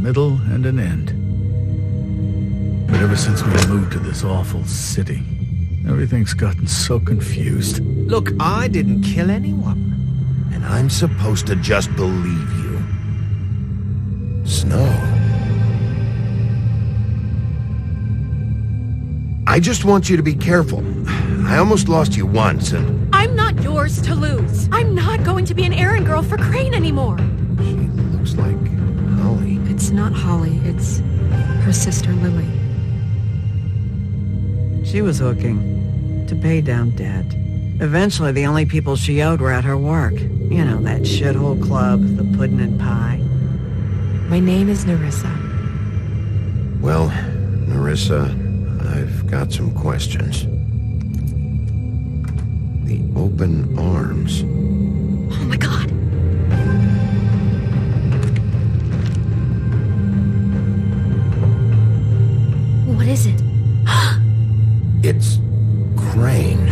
middle and an end. But ever since we moved to this awful city, everything's gotten so confused. Look, I didn't kill anyone. And I'm supposed to just believe you. Snow. I just want you to be careful. I almost lost you once, and... I'm not yours to lose. I'm not going to be an errand girl for Crane anymore. She looks like Holly. It's not Holly, it's her sister Lily. She was hooking to pay down debt. Eventually, the only people she owed were at her work. You know, that shithole club, the pudding and pie. My name is Nerissa. Well, Nerissa, I've got some questions. The open arms. Oh my god. What is it? It's Crane.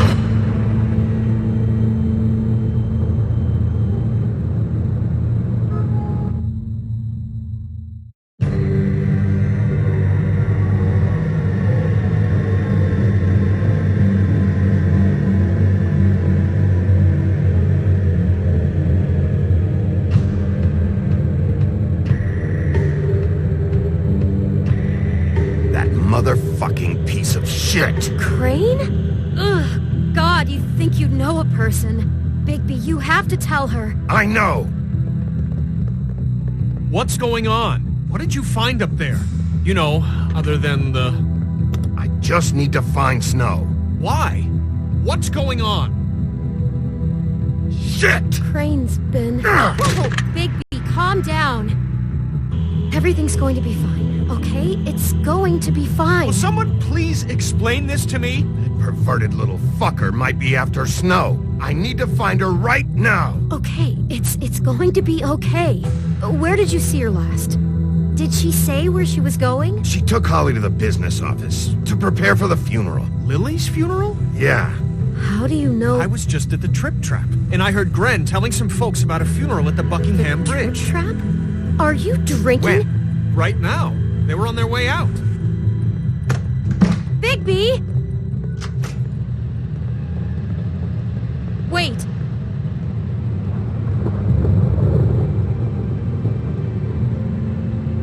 Motherfucking piece of shit! Crane? Ugh, God, you think you know a person. Bigby, you have to tell her. I know! What's going on? What did you find up there? You know, other than the... I just need to find Snow. Why? What's going on? Shit! Crane's been... Whoa, Bigby, calm down. Everything's going to be fine, okay? It's going to be fine. Will someone please explain this to me? Perverted little fucker might be after Snow. I need to find her right now. Okay, it's going to be okay. Where did you see her last? Did she say where she was going? She took Holly to the business office to prepare for the funeral. Lily's funeral? Yeah. How do you know? I was just at the Trip Trap, and I heard Gren telling some folks about a funeral at the Buckingham Bridge. Trip Trap? Are you drinking? When? Right now. They were on their way out. Bigby! Wait.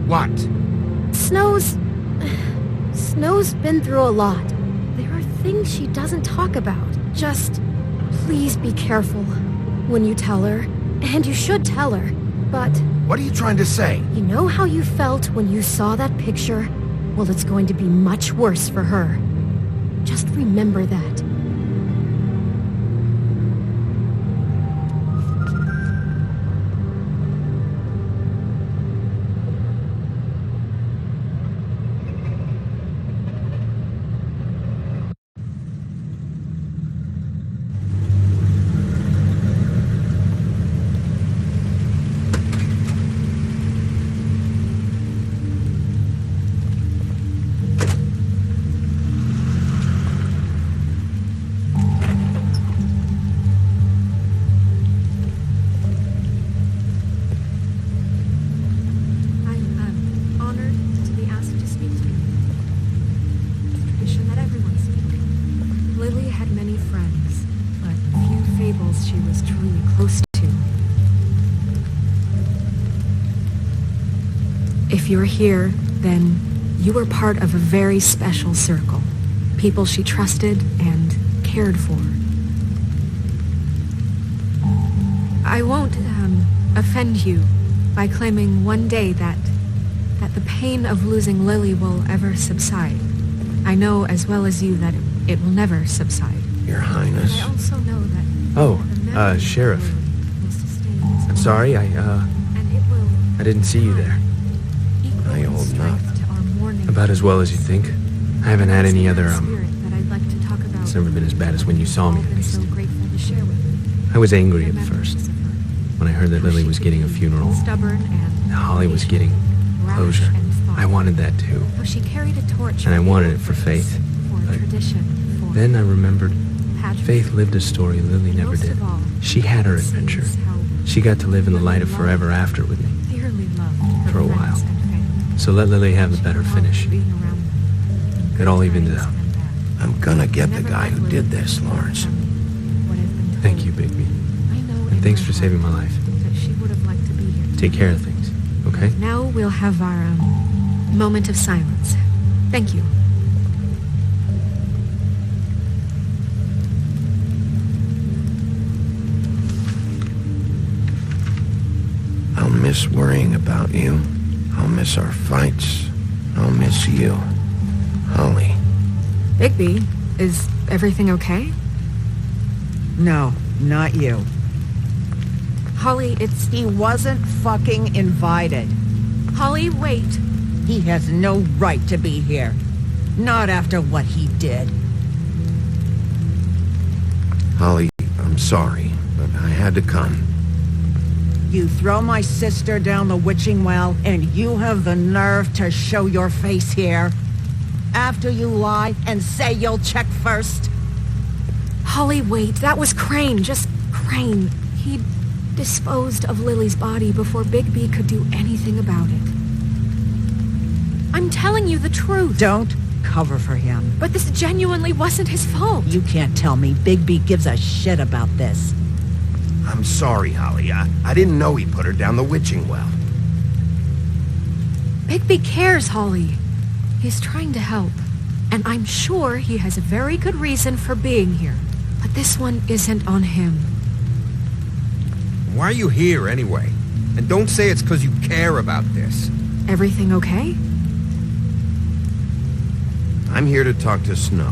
What? Snow's been through a lot. There are things she doesn't talk about. Just please be careful when you tell her. And you should tell her. But... What are you trying to say? You know how you felt when you saw that picture? Well, it's going to be much worse for her. Just remember that. She was truly close to. If you're here, then you were part of a very special circle. People she trusted and cared for. I won't offend you by claiming one day that the pain of losing Lily will ever subside. I know as well as you that it will never subside. Your Highness. I also know that... Oh, Sheriff. I'm sorry, I didn't see you there. I hold enough. About as well as you think. I haven't had any other, It's never been as bad as when you saw me, at least. I was angry at first, when I heard that Lily was getting a funeral, and Holly was getting closure. I wanted that too. And I wanted it for Faith. But then I remembered Faith lived a story Lily never did. She had her adventure. She got to live in the light of forever after with me. For a while. So let Lily have the better finish. It all evens out. I'm gonna get the guy who did this, Lawrence. Thank you, Bigby. And thanks for saving my life. Take care of things, okay? Now we'll have our moment of silence. Thank you. I'll miss worrying about you. I'll miss our fights. I'll miss you. Holly. Bigby, is everything okay? No, not you. Holly, He wasn't fucking invited. Holly, wait. He has no right to be here. Not after what he did. Holly, I'm sorry, but I had to come. You throw my sister down the witching well, and you have the nerve to show your face here? After you lie and say you'll check first? Holly, wait. That was Crane. Just Crane. He disposed of Lily's body before Bigby could do anything about it. I'm telling you the truth. Don't cover for him. But this genuinely wasn't his fault. You can't tell me Bigby gives a shit about this. I'm sorry, Holly. I didn't know he put her down the witching well. Bigby cares, Holly. He's trying to help. And I'm sure he has a very good reason for being here. But this one isn't on him. Why are you here anyway? And don't say it's because you care about this. Everything okay? I'm here to talk to Snow.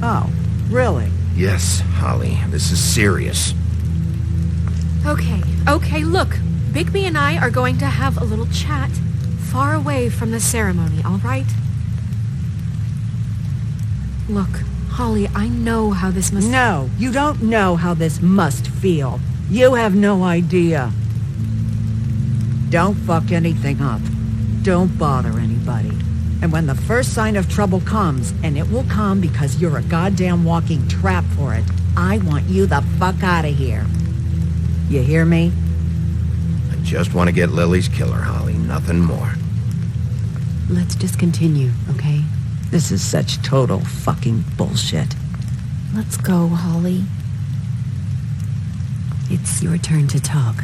Oh, really? Yes, Holly. This is serious. Okay, look. Bigby and I are going to have a little chat far away from the ceremony, all right? Look, Holly, I know how this must... No, you don't know how this must feel. You have no idea. Don't fuck anything up. Don't bother anybody. And when the first sign of trouble comes, and it will come because you're a goddamn walking trap for it, I want you the fuck out of here. You hear me? I just want to get Lily's killer, Holly. Nothing more. Let's just continue, okay? This is such total fucking bullshit. Let's go, Holly. It's your turn to talk.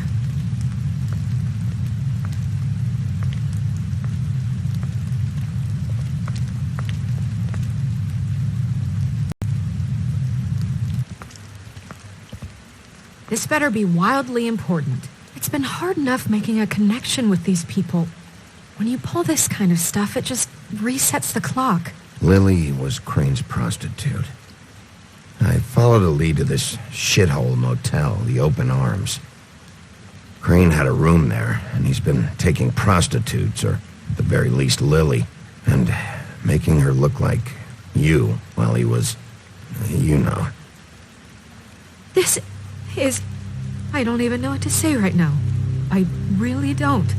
This better be wildly important. It's been hard enough making a connection with these people. When you pull this kind of stuff, it just resets the clock. Lily was Crane's prostitute. I followed a lead to this shithole motel, the Open Arms. Crane had a room there, and he's been taking prostitutes, or at the very least Lily, and making her look like you while he was, you know. This is... I don't even know what to say right now. I really don't.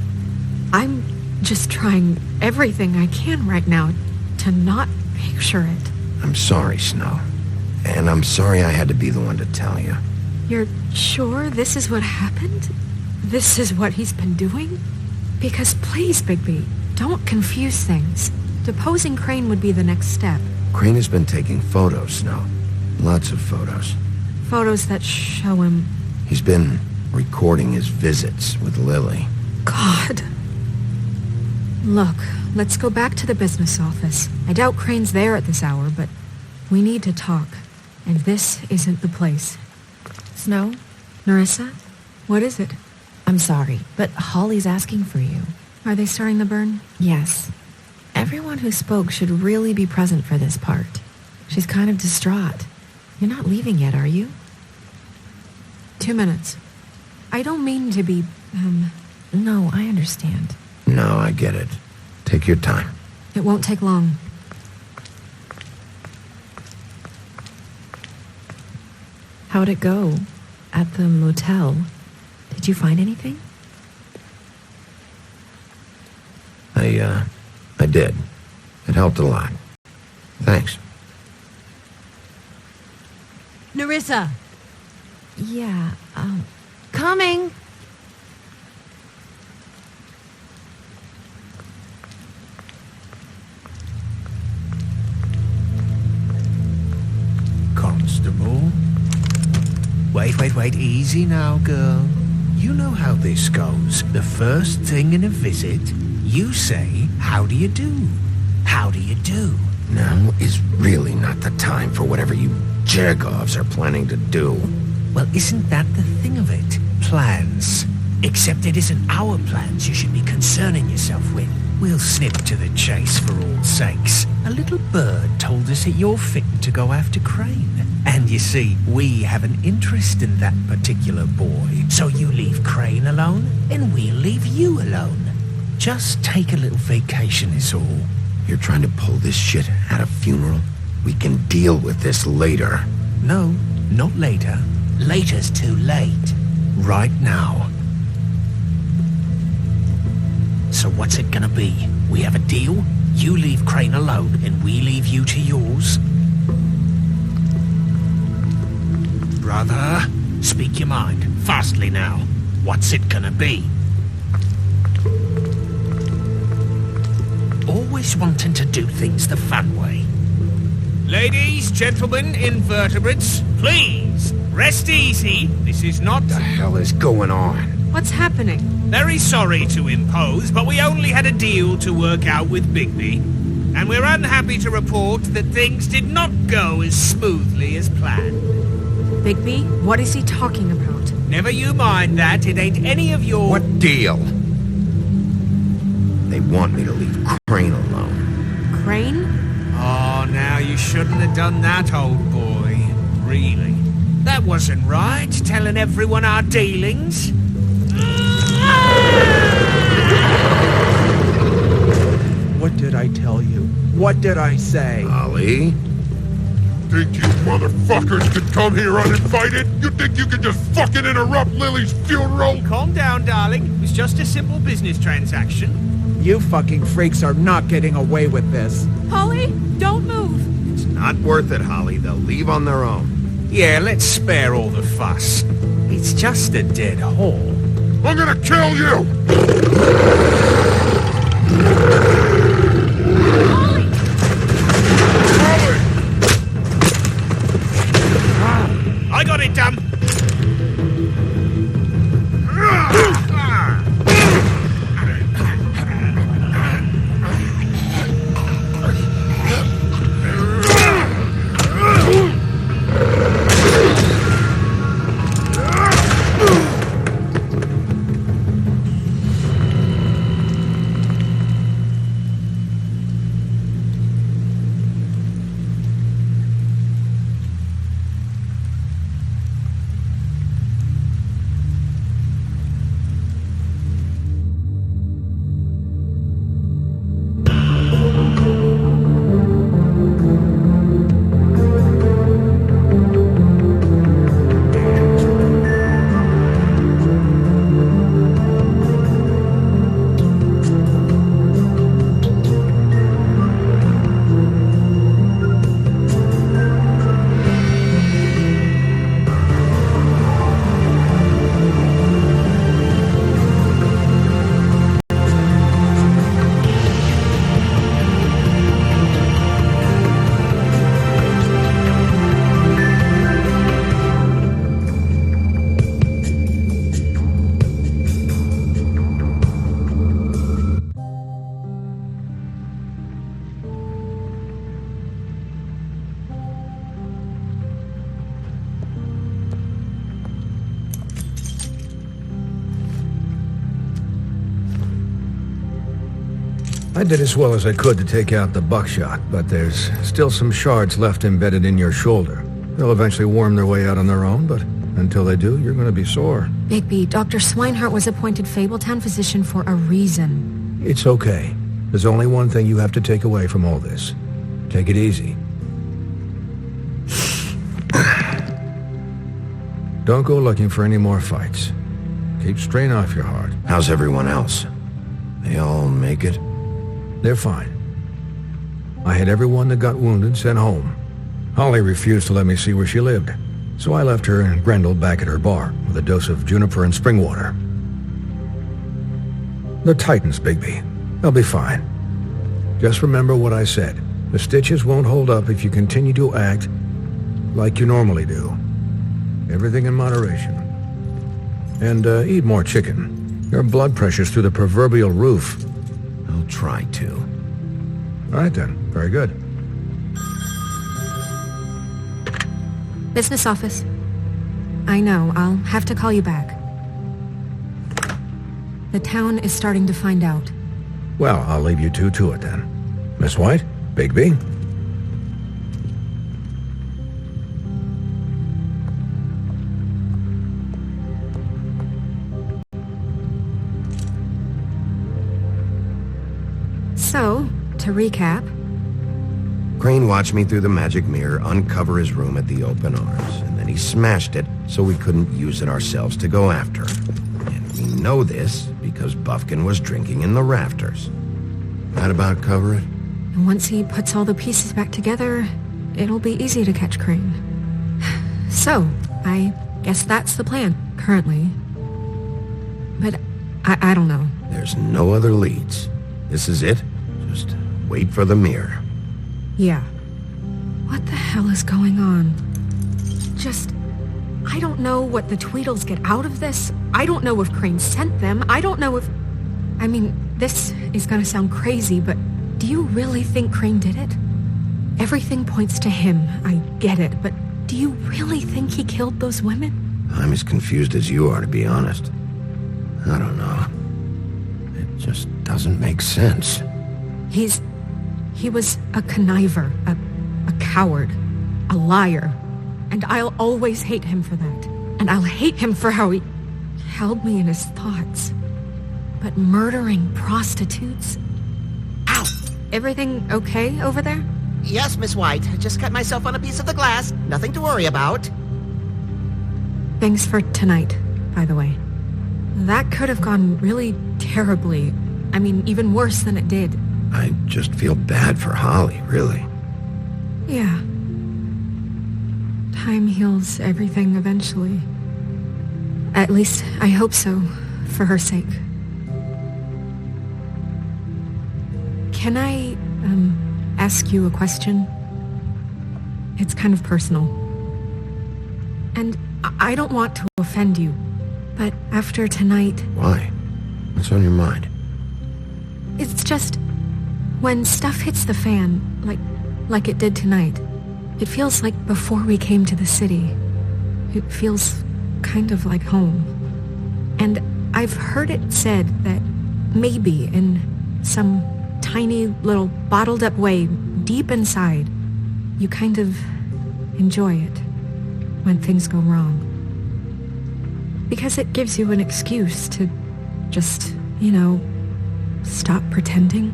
I'm just trying everything I can right now to not picture it. I'm sorry, Snow. And I'm sorry I had to be the one to tell you. You're sure this is what happened? This is what he's been doing? Because please, Bigby, don't confuse things. Deposing Crane would be the next step. Crane has been taking photos, Snow. Lots of photos. Photos that show him... He's been recording his visits with Lily. God. Look, let's go back to the business office. I doubt Crane's there at this hour, but we need to talk. And this isn't the place. Snow? Nerissa? What is it? I'm sorry, but Holly's asking for you. Are they starting the burn? Yes. Everyone who spoke should really be present for this part. She's kind of distraught. You're not leaving yet, are you? 2 minutes. I don't mean to be, No, I understand. No, I get it. Take your time. It won't take long. How'd it go? At the motel? Did you find anything? I did. It helped a lot. Thanks. Nerissa! Yeah, Coming! Wait. Easy now, girl. You know how this goes. The first thing in a visit, you say, how do you do? How do you do? Now is really not the time for whatever you Jagovs are planning to do. Well, isn't that the thing of it? Plans. Except it isn't our plans you should be concerning yourself with. We'll snip to the chase for all sakes. A little bird told us that you're fit to go after Crane. And you see, we have an interest in that particular boy. So you leave Crane alone, and we'll leave you alone. Just take a little vacation is all. You're trying to pull this shit at a funeral? We can deal with this later. No, not later. Later's too late. Right now. So what's it gonna be? We have a deal? You leave Crane alone, and we leave you to yours? Brother, speak your mind. Fastly now. What's it gonna be? Always wanting to do things the fun way. Ladies, gentlemen, invertebrates, please, rest easy. This is not... What the hell is going on? What's happening? Very sorry to impose, but we only had a deal to work out with Bigby. And we're unhappy to report that things did not go as smoothly as planned. Bigby? What is he talking about? Never you mind that. It ain't any of your... What deal? They want me to leave Crane alone. Crane? Oh, now you shouldn't have done that, old boy. Really. That wasn't right, telling everyone our dealings. What did I tell you? What did I say? Ollie? Think you motherfuckers could come here uninvited? You think you could just fucking interrupt Lily's funeral? Calm down, darling. It was just a simple business transaction. You fucking freaks are not getting away with this. Holly, don't move. It's not worth it, Holly. They'll leave on their own. Yeah, let's spare all the fuss. It's just a dead hall. I'm gonna kill you! Holly! I got it, damn! I did as well as I could to take out the buckshot, but there's still some shards left embedded in your shoulder. They'll eventually worm their way out on their own, but until they do, you're going to be sore. Bigby, Dr. Swinehart was appointed Fabletown physician for a reason. It's okay. There's only one thing you have to take away from all this. Take it easy. Don't go looking for any more fights. Keep strain off your heart. How's everyone else? They all make it? They're fine. I had everyone that got wounded sent home. Holly refused to let me see where she lived, so I left her and Grendel back at her bar with a dose of juniper and spring water. They're Titans, Bigby. They'll be fine. Just remember what I said. The stitches won't hold up if you continue to act like you normally do. Everything in moderation. And eat more chicken. Your blood pressure's through the proverbial roof. I'll try to. All right then. Very good. Business office. I know, I'll have to call you back. The town is starting to find out. Well, I'll leave you two to it then. Miss White? Bigby? So, to recap... Crane watched me through the magic mirror uncover his room at the open arms, and then he smashed it so we couldn't use it ourselves to go after him. And we know this because Buffkin was drinking in the rafters. That about cover it? And once he puts all the pieces back together, it'll be easy to catch Crane. So, I guess that's the plan, currently. But I don't know. There's no other leads. This is it. Just wait for the mirror. Yeah. What the hell is going on? I don't know what the Tweedles get out of this. I don't know if Crane sent them. I don't know if... I mean, this is gonna sound crazy, but do you really think Crane did it? Everything points to him, I get it, but do you really think he killed those women? I'm as confused as you are, to be honest. I don't know. It just doesn't make sense. He was a conniver, a coward, a liar. And I'll always hate him for that. And I'll hate him for how he held me in his thoughts. But murdering prostitutes? Ow! Everything okay over there? Yes, Miss White. I just cut myself on a piece of the glass. Nothing to worry about. Thanks for tonight, by the way. That could have gone really terribly. I mean, even worse than it did. I just feel bad for Holly, really. Yeah. Time heals everything eventually. At least, I hope so, for her sake. Can I, ask you a question? It's kind of personal. And I don't want to offend you, but after tonight... Why? What's on your mind? It's just... when stuff hits the fan, like it did tonight, it feels like before we came to the city. It feels kind of like home. And I've heard it said that maybe in some tiny little bottled up way deep inside, you kind of enjoy it when things go wrong. Because it gives you an excuse to just, stop pretending.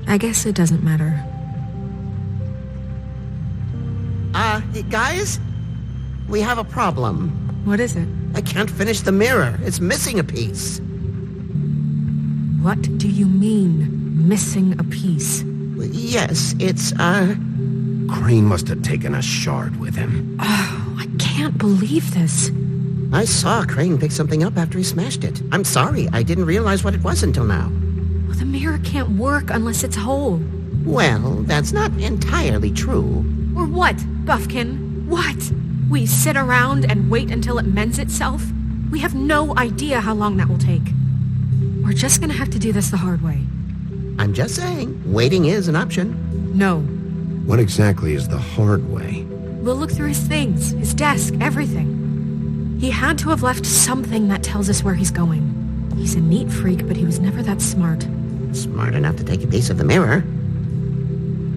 I guess it doesn't matter. Guys? We have a problem. What is it? I can't finish the mirror. It's missing a piece. What do you mean, missing a piece? Yes, it's, Crane must have taken a shard with him. Oh, I can't believe this. I saw Crane pick something up after he smashed it. I'm sorry, I didn't realize what it was until now. Well, the mirror can't work unless it's whole. Well, that's not entirely true. Or what, Buffkin? What? We sit around and wait until it mends itself? We have no idea how long that will take. We're just gonna have to do this the hard way. I'm just saying, waiting is an option. No. What exactly is the hard way? We'll look through his things, his desk, everything. He had to have left something that tells us where he's going. He's a neat freak, but he was never that smart. Smart enough to take a piece of the mirror.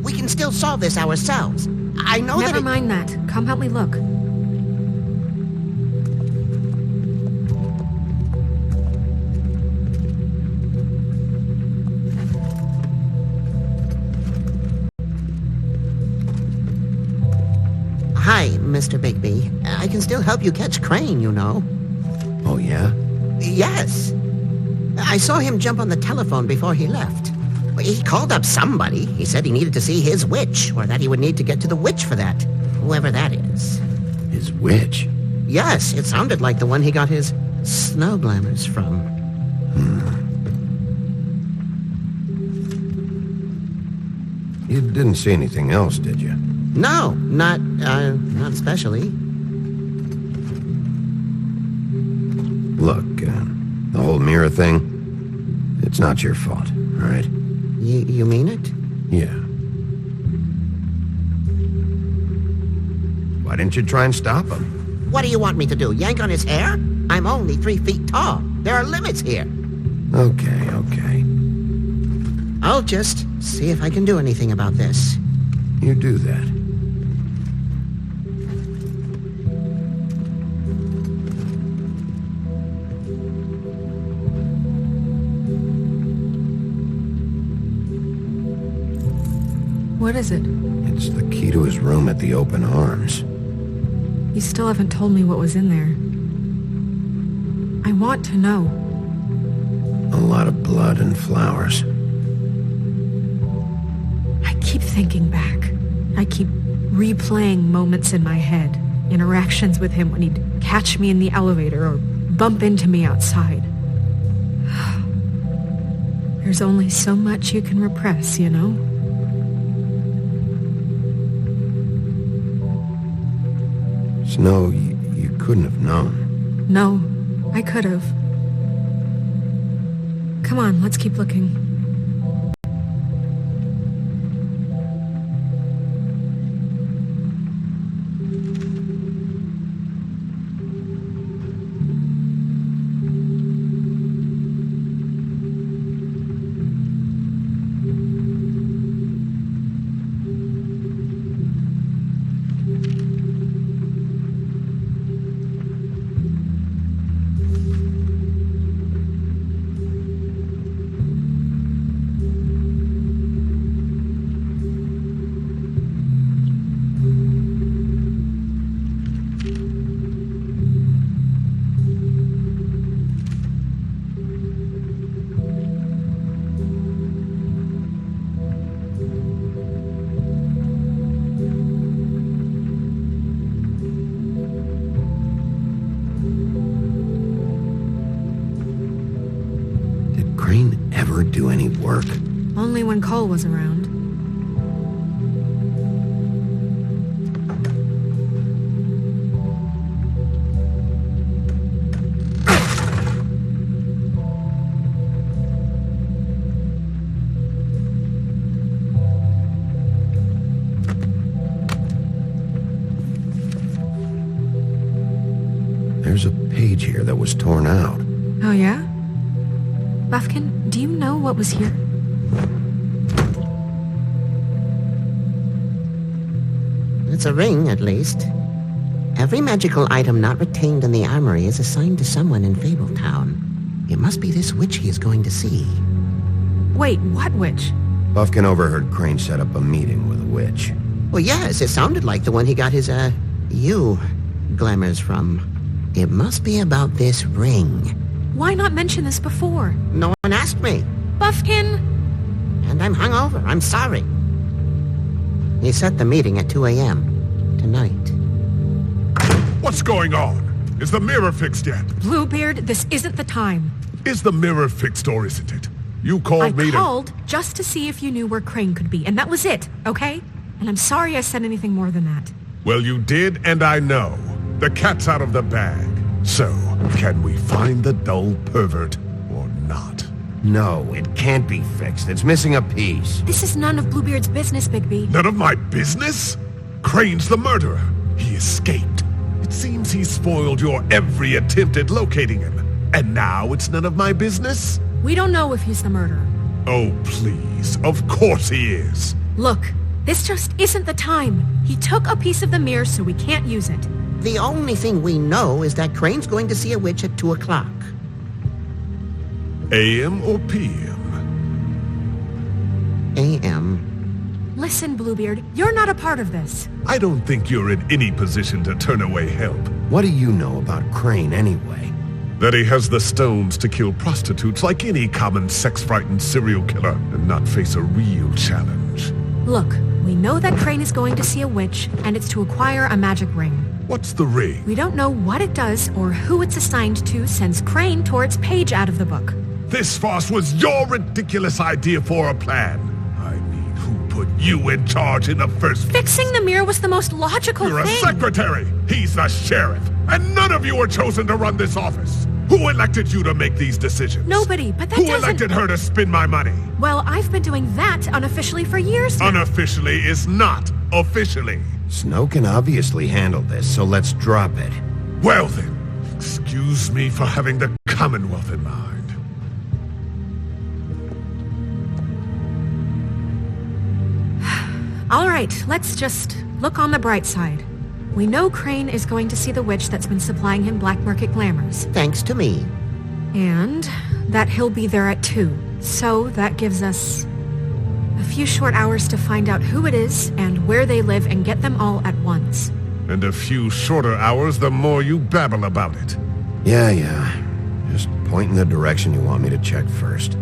We can still solve this ourselves. I know that. Never mind that. Come help me look. Hi, Mr. Bigby. I can still help you catch Crane, you know. Oh, yeah? Yes. I saw him jump on the telephone before he left. He called up somebody. He said he needed to see his witch, or that he would need to get to the witch for that. Whoever that is. His witch? Yes, it sounded like the one he got his snow glamours from. You didn't see anything else, did you? No, not especially. Look, the whole mirror thing, it's not your fault, all right? You mean it? Yeah. Why didn't you try and stop him? What do you want me to do, yank on his hair? I'm only 3 feet tall. There are limits here. Okay. I'll just see if I can do anything about this. You do that. What is it? It's the key to his room at the Open Arms. You still haven't told me what was in there. I want to know. A lot of blood and flowers. I keep thinking back. I keep replaying moments in my head. Interactions with him when he'd catch me in the elevator or bump into me outside. There's only so much you can repress, you know? Snow, you couldn't have known. No, I could have. Come on, let's keep looking. Do any work? Only when Cole was around. There's a page here that was torn out. Oh, yeah? Buffkin, do you know what was here? It's a ring, at least. Every magical item not retained in the armory is assigned to someone in Fabletown. It must be this witch he is going to see. Wait, what witch? Buffkin overheard Crane set up a meeting with a witch. Well, yes, it sounded like the one he got his, glamours from. It must be about this ring. Why not mention this before? No one asked me. Buffkin! And I'm hungover. I'm sorry. He set the meeting at 2 a.m. tonight. What's going on? Is the mirror fixed yet? Bluebeard, this isn't the time. Is the mirror fixed or isn't it? You called me to... I called just to see if you knew where Crane could be, and that was it, okay? And I'm sorry I said anything more than that. Well, you did, and I know. The cat's out of the bag. So, can we find the dull pervert or not? No, it can't be fixed. It's missing a piece. This is none of Bluebeard's business, Bigby. None of my business? Crane's the murderer. He escaped. It seems he spoiled your every attempt at locating him. And now it's none of my business? We don't know if he's the murderer. Oh, please. Of course he is. Look, this just isn't the time. He took a piece of the mirror, so we can't use it. The only thing we know is that Crane's going to see a witch at 2 o'clock. AM or PM? AM. Listen, Bluebeard, you're not a part of this. I don't think you're in any position to turn away help. What do you know about Crane anyway? That he has the stones to kill prostitutes like any common sex-frightened serial killer and not face a real challenge. Look, we know that Crane is going to see a witch, and it's to acquire a magic ring. What's the ring? We don't know what it does or who it's assigned to since Crane tore its page out of the book. This farce was your ridiculous idea for a plan. I mean, who put you in charge in the first place? Fixing the mirror was the most logical You're thing. a secretary. He's the sheriff. And none of you were chosen to run this office. Who elected you to make these decisions? Nobody, but that Who doesn't... elected her to spend my money? Well, I've been doing that unofficially for years now. Unofficially is not officially. Snow can obviously handle this, so let's drop it. Well then, excuse me for having the Commonwealth in mind. All right, let's just look on the bright side. We know Crane is going to see the witch that's been supplying him black market glamours. Thanks to me. And that he'll be there at 2. So that gives us a few short hours to find out who it is and where they live and get them all at once. And a few shorter hours the more you babble about it. Yeah. Just point in the direction you want me to check first.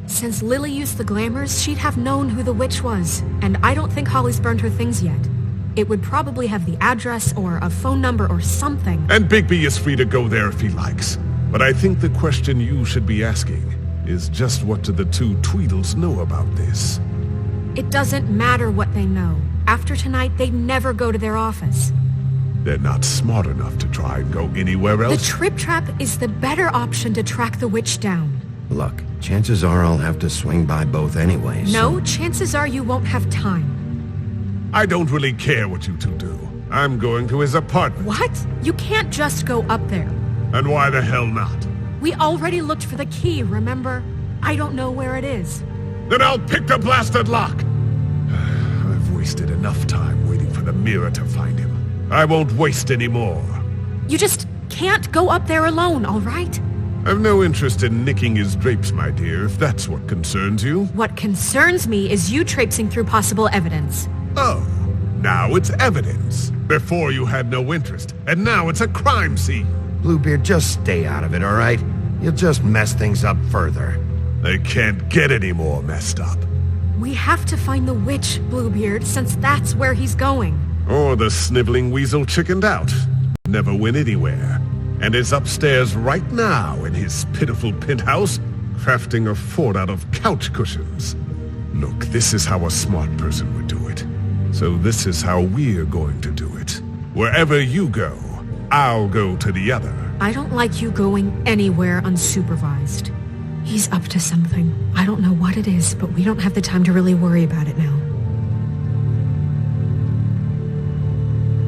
Since Lily used the glamours, she'd have known who the witch was. And I don't think Holly's burned her things yet. It would probably have the address or a phone number or something. And Bigby is free to go there if he likes. But I think the question you should be asking is just what do the two Tweedles know about this? It doesn't matter what they know. After tonight, they'd never go to their office. They're not smart enough to try and go anywhere else. The Trip Trap is the better option to track the witch down. Look, chances are I'll have to swing by both anyways. No, chances are you won't have time. I don't really care what you two do. I'm going to his apartment. What? You can't just go up there. And why the hell not? We already looked for the key, remember? I don't know where it is. Then I'll pick the blasted lock! I've wasted enough time waiting for the mirror to find him. I won't waste any more. You just can't go up there alone, all right? I've no interest in nicking his drapes, my dear, if that's what concerns you. What concerns me is you traipsing through possible evidence. Oh, now it's evidence. Before you had no interest, and now it's a crime scene. Bluebeard, just stay out of it, all right? You'll just mess things up further. They can't get any more messed up. We have to find the witch, Bluebeard, since that's where he's going. Or the sniveling weasel chickened out. Never went anywhere. And is upstairs right now in his pitiful penthouse, crafting a fort out of couch cushions. Look, this is how a smart person would do it. So this is how we're going to do it. Wherever you go, I'll go to the other. I don't like you going anywhere unsupervised. He's up to something. I don't know what it is, but we don't have the time to really worry about it now.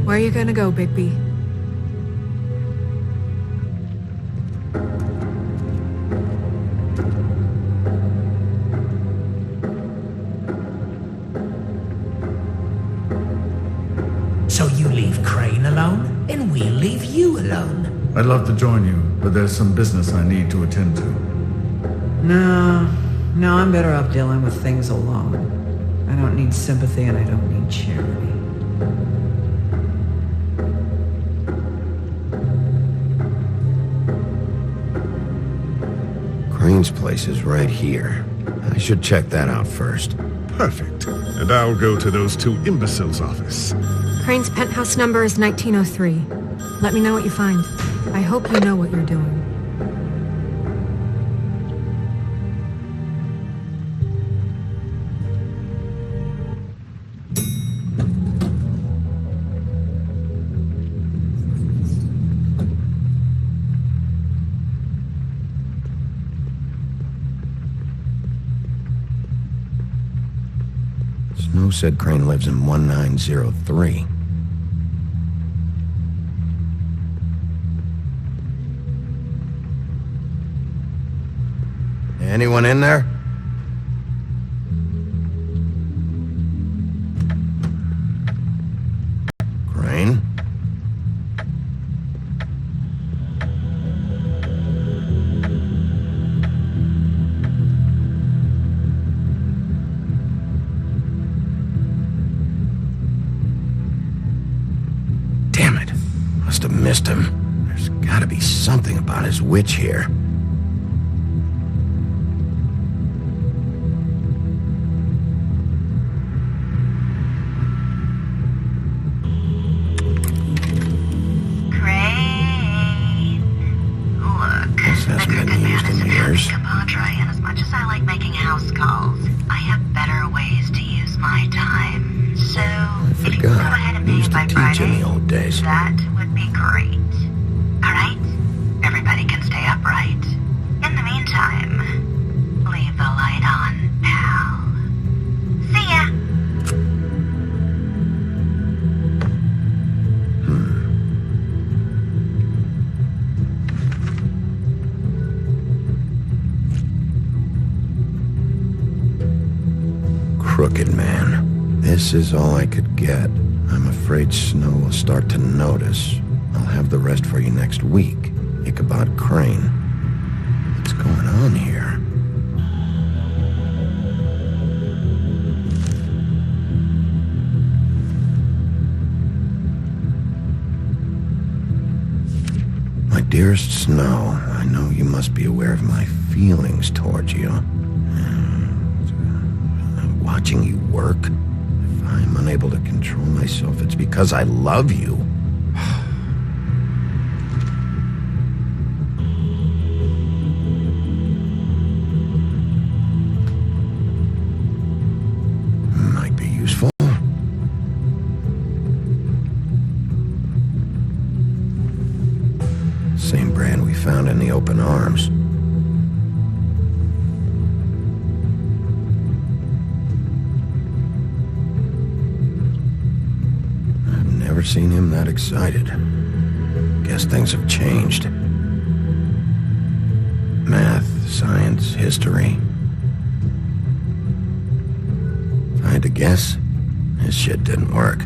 Where are you gonna go, Bigby? So you leave Crane alone, and we'll leave you alone. I'd love to join you, but there's some business I need to attend to. No, I'm better off dealing with things alone. I don't need sympathy and I don't need charity. Crane's place is right here. I should check that out first. Perfect. And I'll go to those two imbeciles' office. Crane's penthouse number is 1903. Let me know what you find. I hope you know what you're doing. Snow said Crane lives in 1903. Anyone in there? Crane? Damn it. Must have missed him. There's gotta be something about his witch here. Compadre, and as much as I like making house calls, I have better ways to use my time. So, if you can go ahead and I pay used by to teach in Friday, the old days. that would be great. Alright? Everybody can stay upright. In the meantime, leave the light on, pal. See ya! Crooked man. This is all I could get. I'm afraid Snow will start to notice. I'll have the rest for you next week. Ichabod Crane. What's going on here? My dearest Snow, I know you must be aware of my feelings towards you. Watching you work, if I'm unable to control myself, it's because I love you. Might be useful. Same brand we found in the open arms. Never seen him that excited. Guess things have changed. Math, science, history. If I had to guess, his shit didn't work.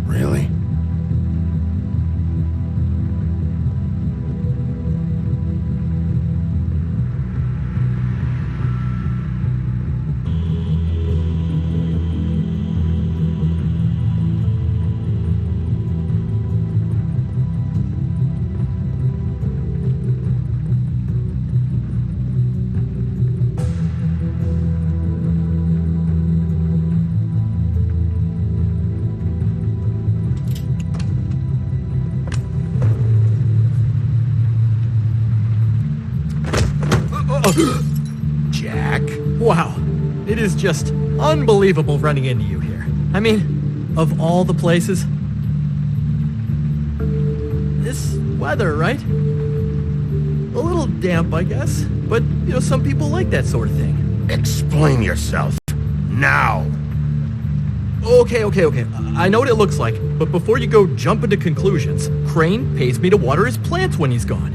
Really? Jack? Wow. It is just unbelievable running into you here. I mean, of all the places. This weather, right? A little damp, I guess. But, you know, some people like that sort of thing. Explain yourself. Now. Okay. I know what it looks like, but before you go jumping to conclusions, Crane pays me to water his plants when he's gone.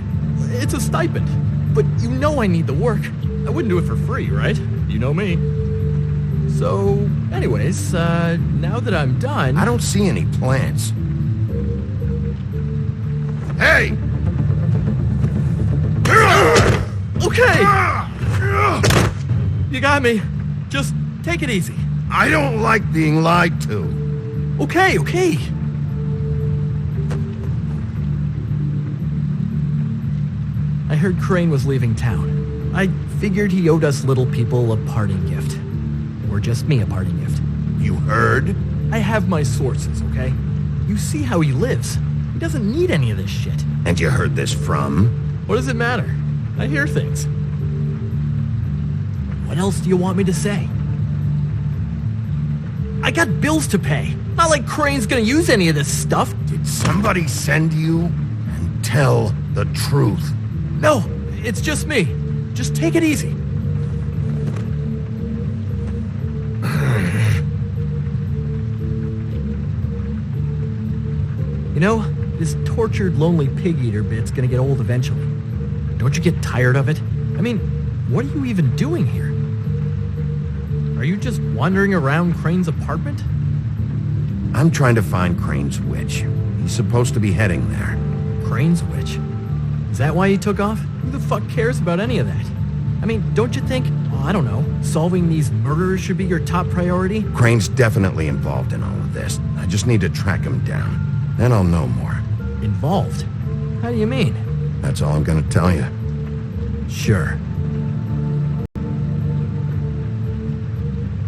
It's a stipend. But you know I need the work. I wouldn't do it for free, right? You know me. So, anyways, now that I'm done... I don't see any plants. Hey! Okay! You got me. Just take it easy. I don't like being lied to. Okay. I heard Crane was leaving town. I figured he owed us little people a parting gift. Or just me a parting gift. You heard? I have my sources, okay? You see how he lives. He doesn't need any of this shit. And you heard this from? What does it matter? I hear things. What else do you want me to say? I got bills to pay. Not like Crane's gonna use any of this stuff. Did somebody send you? And tell the truth. No, it's just me. Just take it easy. You know, this tortured, lonely pig-eater bit's gonna get old eventually. Don't you get tired of it? I mean, what are you even doing here? Are you just wandering around Crane's apartment? I'm trying to find Crane's witch. He's supposed to be heading there. Crane's witch? Is that why he took off? Who the fuck cares about any of that? I mean, don't you think I don't know, solving these murders should be your top priority? Crane's definitely involved in all of this. I just need to track him down. Then I'll know more. Involved? How do you mean? That's all I'm gonna tell you. Sure.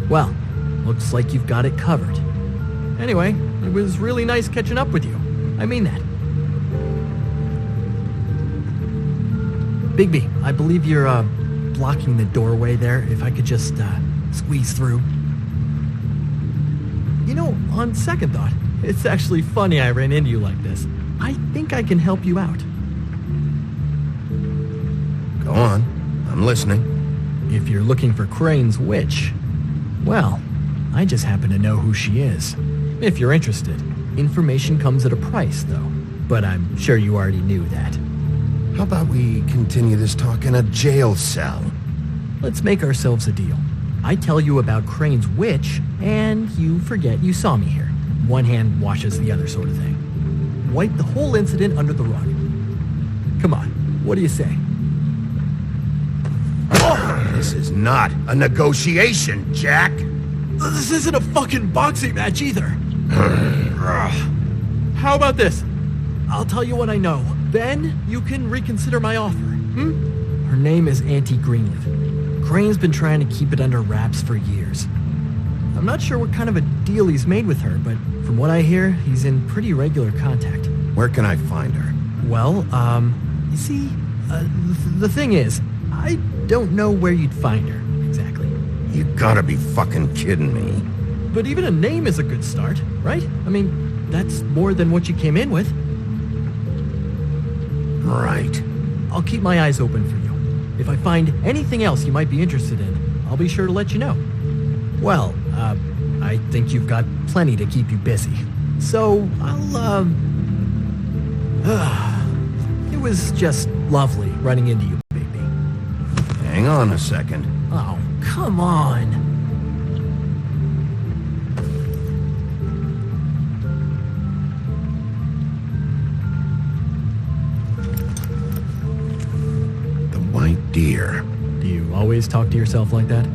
Well, looks like you've got it covered. Anyway, it was really nice catching up with you. I mean that. Bigby, I believe you're, blocking the doorway there. If I could just, squeeze through. You know, on second thought, it's actually funny I ran into you like this. I think I can help you out. Go on. I'm listening. If you're looking for Crane's witch, well, I just happen to know who she is. If you're interested. Information comes at a price, though. But I'm sure you already knew that. How about we continue this talk in a jail cell? Let's make ourselves a deal. I tell you about Crane's witch, and you forget you saw me here. One hand washes the other sort of thing. Wipe the whole incident under the rug. Come on, what do you say? This is not a negotiation, Jack. This isn't a fucking boxing match either. How about this? I'll tell you what I know. Then you can reconsider my offer. Her name is Auntie Greenleaf. Crane's been trying to keep it under wraps for years. I'm not sure what kind of a deal he's made with her, but from what I hear, he's in pretty regular contact. Where can I find her? Well, you see, the thing is, I don't know where you'd find her, exactly. You gotta be fucking kidding me. But even a name is a good start, right? I mean, that's more than what you came in with. Right. I'll keep my eyes open for you. If I find anything else you might be interested in, I'll be sure to let you know. Well, I think you've got plenty to keep you busy. So, it was just lovely running into you, baby. Hang on a second. Oh, come on. The white deer. Do you always talk to yourself like that?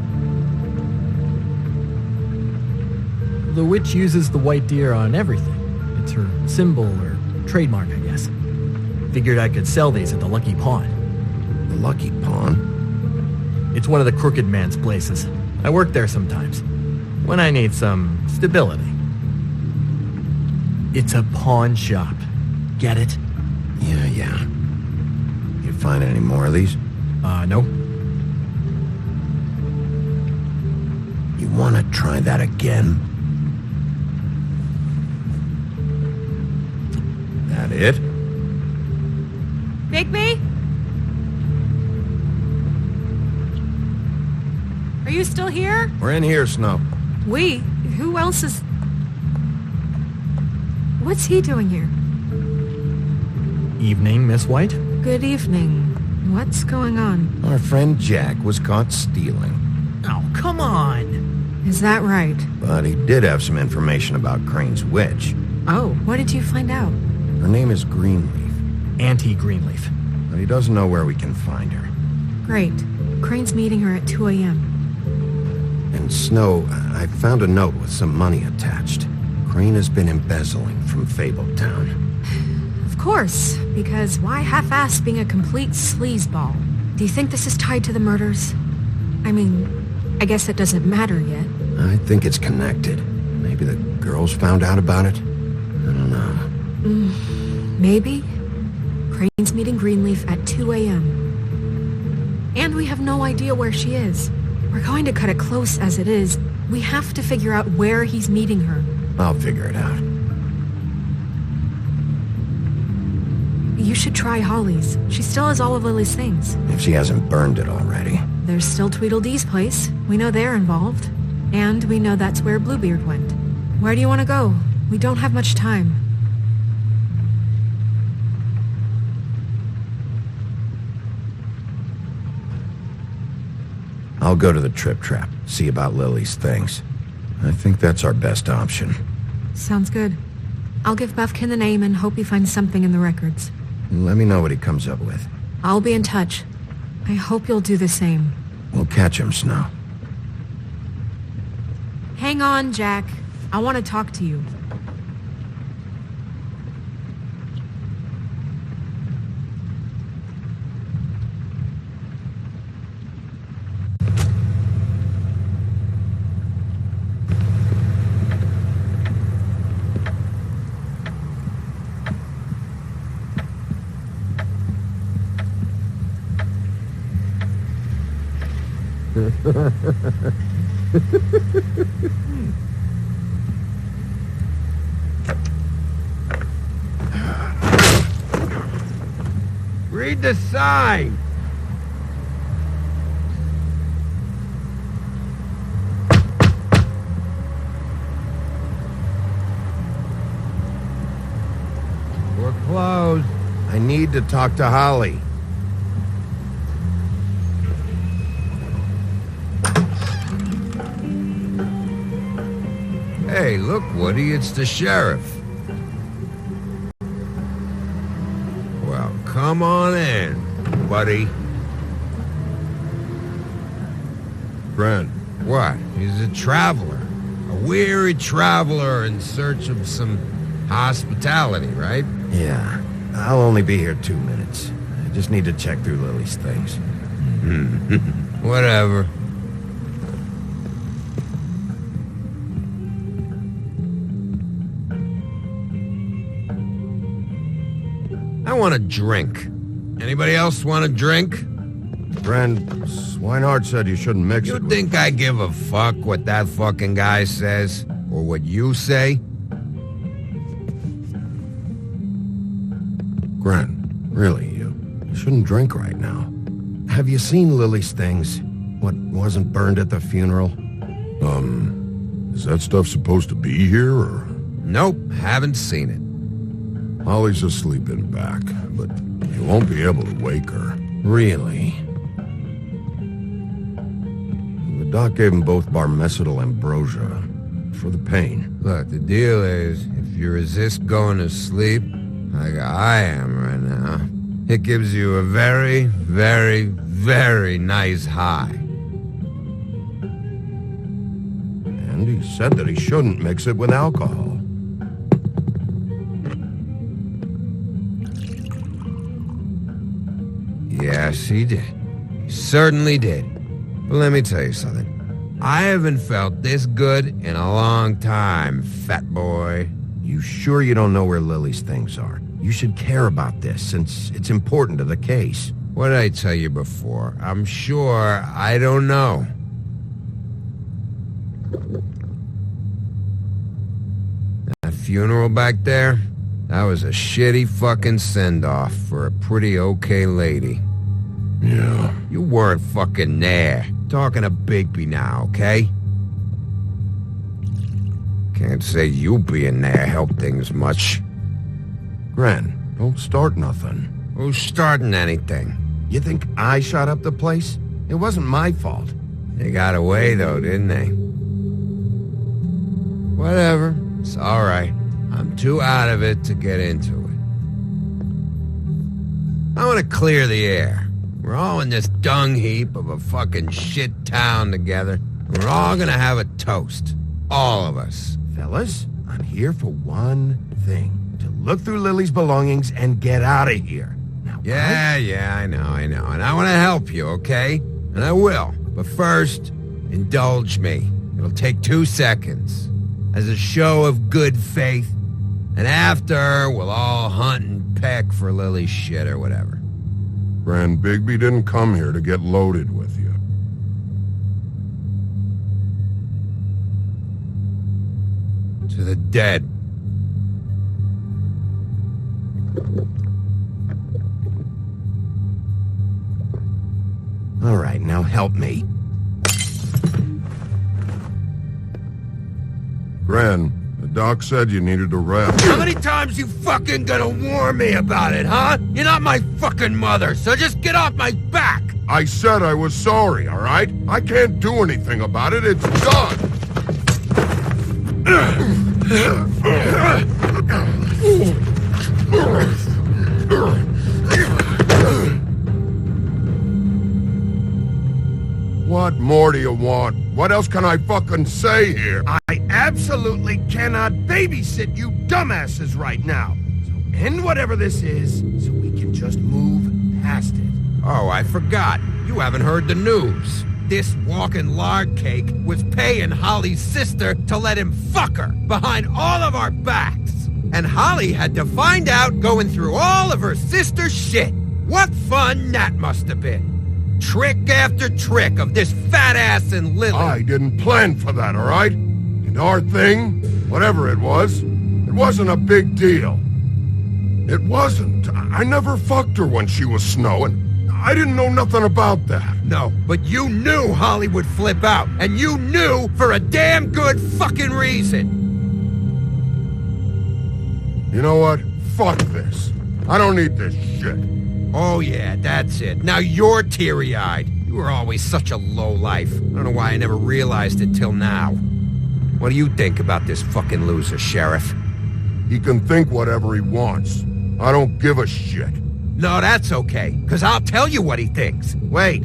The witch uses the white deer on everything. It's her symbol or trademark, I guess. Figured I could sell these at the Lucky Pawn. The Lucky Pawn? It's one of the crooked man's places. I work there sometimes, when I need some stability. It's a pawn shop. Get it? Yeah. You find any more of these? No. You want to try that again? That it? Bigby? Are you still here? We're in here, Snow. We? Who else is... What's he doing here? Evening, Miss White. Good evening. What's going on? Our friend Jack was caught stealing. Oh, come on. Is that right? But he did have some information about Crane's witch. Oh, what did you find out? Her name is Greenleaf. Auntie Greenleaf. But he doesn't know where we can find her. Great. Crane's meeting her at 2 a.m. And Snow, I found a note with some money attached. Crane has been embezzling from Fabletown. Of course, because why half-ass being a complete sleazeball? Do you think this is tied to the murders? I mean, I guess it doesn't matter yet. I think it's connected. Maybe the girls found out about it? I don't know. Maybe. Crane's meeting Greenleaf at 2 a.m. And we have no idea where she is. We're going to cut it close as it is. We have to figure out where he's meeting her. I'll figure it out. You should try Holly's. She still has all of Lily's things. If she hasn't burned it already. There's still Tweedledee's place. We know they're involved. And we know that's where Bluebeard went. Where do you want to go? We don't have much time. I'll go to the Trip Trap, see about Lily's things. I think that's our best option. Sounds good. I'll give Buffkin the name and hope he finds something in the records. Let me know what he comes up with. I'll be in touch. I hope you'll do the same. We'll catch him, Snow. Hang on, Jack. I want to talk to you. Read the sign! We're closed. I need to talk to Holly. Hey, look, Woody, it's the sheriff. Well, come on in, buddy. Brent. What? He's a traveler. A weary traveler in search of some hospitality, right? Yeah. I'll only be here 2 minutes. I just need to check through Lily's things. Whatever. I want a drink. Anybody else want a drink? Friend, Swinehart said you shouldn't mix it. You think I give a fuck what that fucking guy says? Or what you say? Grant, really, you shouldn't drink right now. Have you seen Lily's things? What wasn't burned at the funeral? Is that stuff supposed to be here, or...? Nope, haven't seen it. Holly's asleep in back, but you won't be able to wake her. Really? The doc gave them both Barmecidal ambrosia for the pain. Look, the deal is, if you resist going to sleep, like I am right now, it gives you a very, very, very nice high. And he said that he shouldn't mix it with alcohol. Yes, he did. He certainly did. But let me tell you something. I haven't felt this good in a long time, fat boy. You sure you don't know where Lily's things are? You should care about this, since it's important to the case. What did I tell you before? I'm sure I don't know. That funeral back there? That was a shitty fucking send-off for a pretty okay lady. Yeah. You weren't fucking there. Talking to Bigby now, okay? Can't say you being there helped things much. Gren, don't start nothing. Who's starting anything? You think I shot up the place? It wasn't my fault. They got away, though, didn't they? Whatever. It's all right. I'm too out of it to get into it. I want to clear the air. We're all in this dung heap of a fucking shit town together. We're all gonna have a toast. All of us. Fellas, I'm here for one thing. To look through Lily's belongings and get out of here. Now, Yeah, I know. And I want to help you, okay? And I will. But first, indulge me. It'll take 2 seconds. As a show of good faith. And after, we'll all hunt and peck for Lily's shit or whatever. Grand Bigby didn't come here to get loaded with you. To the dead. All right, now help me. Gran, the doc said you needed a rest. How many times you fucking gonna warn me about it, huh? You're not my fucking mother, so just get off my back! I said I was sorry, all right? I can't do anything about it. It's done! What more do you want? What else can I fucking say here? I absolutely cannot babysit you dumbasses right now. So end whatever this is, so we can just move past it. Oh, I forgot. You haven't heard the news. This walking lard cake was paying Holly's sister to let him fuck her behind all of our backs. And Holly had to find out going through all of her sister's shit. What fun that must have been. Trick after trick of this fat ass and Lily. I didn't plan for that, all right? And our thing, whatever it wasn't a big deal. It wasn't. I never fucked her when she was snowing. I didn't know nothing about that. No, but you knew Holly would flip out, and you knew for a damn good fucking reason. You know what? Fuck this. I don't need this shit. Oh yeah, that's it. Now you're teary-eyed. You were always such a lowlife. I don't know why I never realized it till now. What do you think about this fucking loser, Sheriff? He can think whatever he wants. I don't give a shit. No, that's okay, because I'll tell you what he thinks. Wait.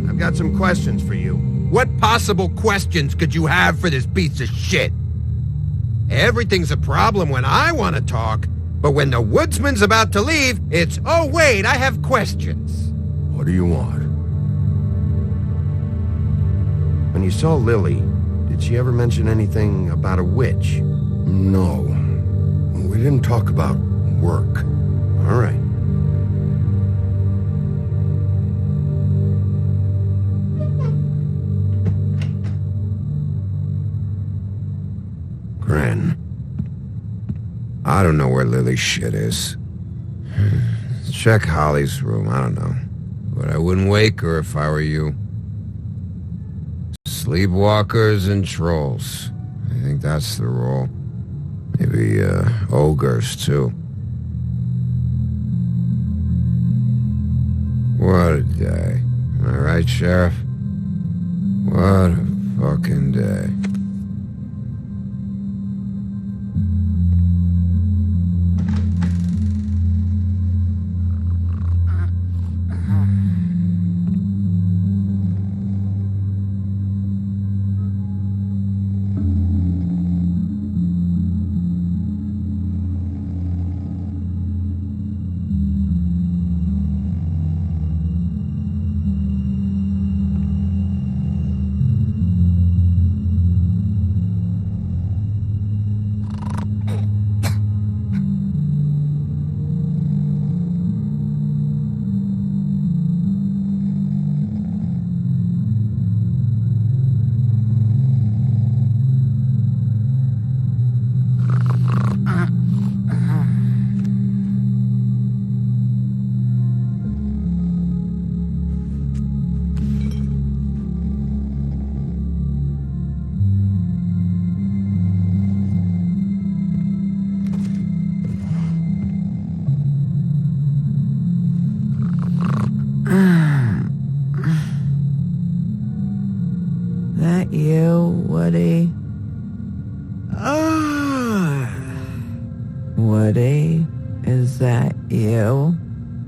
I've got some questions for you. What possible questions could you have for this piece of shit? Everything's a problem when I want to talk, but when the woodsman's about to leave, it's, oh wait, I have questions. What do you want? When you saw Lily, did she ever mention anything about a witch? No. We didn't talk about work. All right. Gren. I don't know where Lily's shit is. Check Holly's room, I don't know. But I wouldn't wake her if I were you. Sleepwalkers and trolls. I think that's the rule. Maybe, ogres, too. What a day. Am I right, Sheriff? What a fucking day. That you, Woody? Woody? Is that you?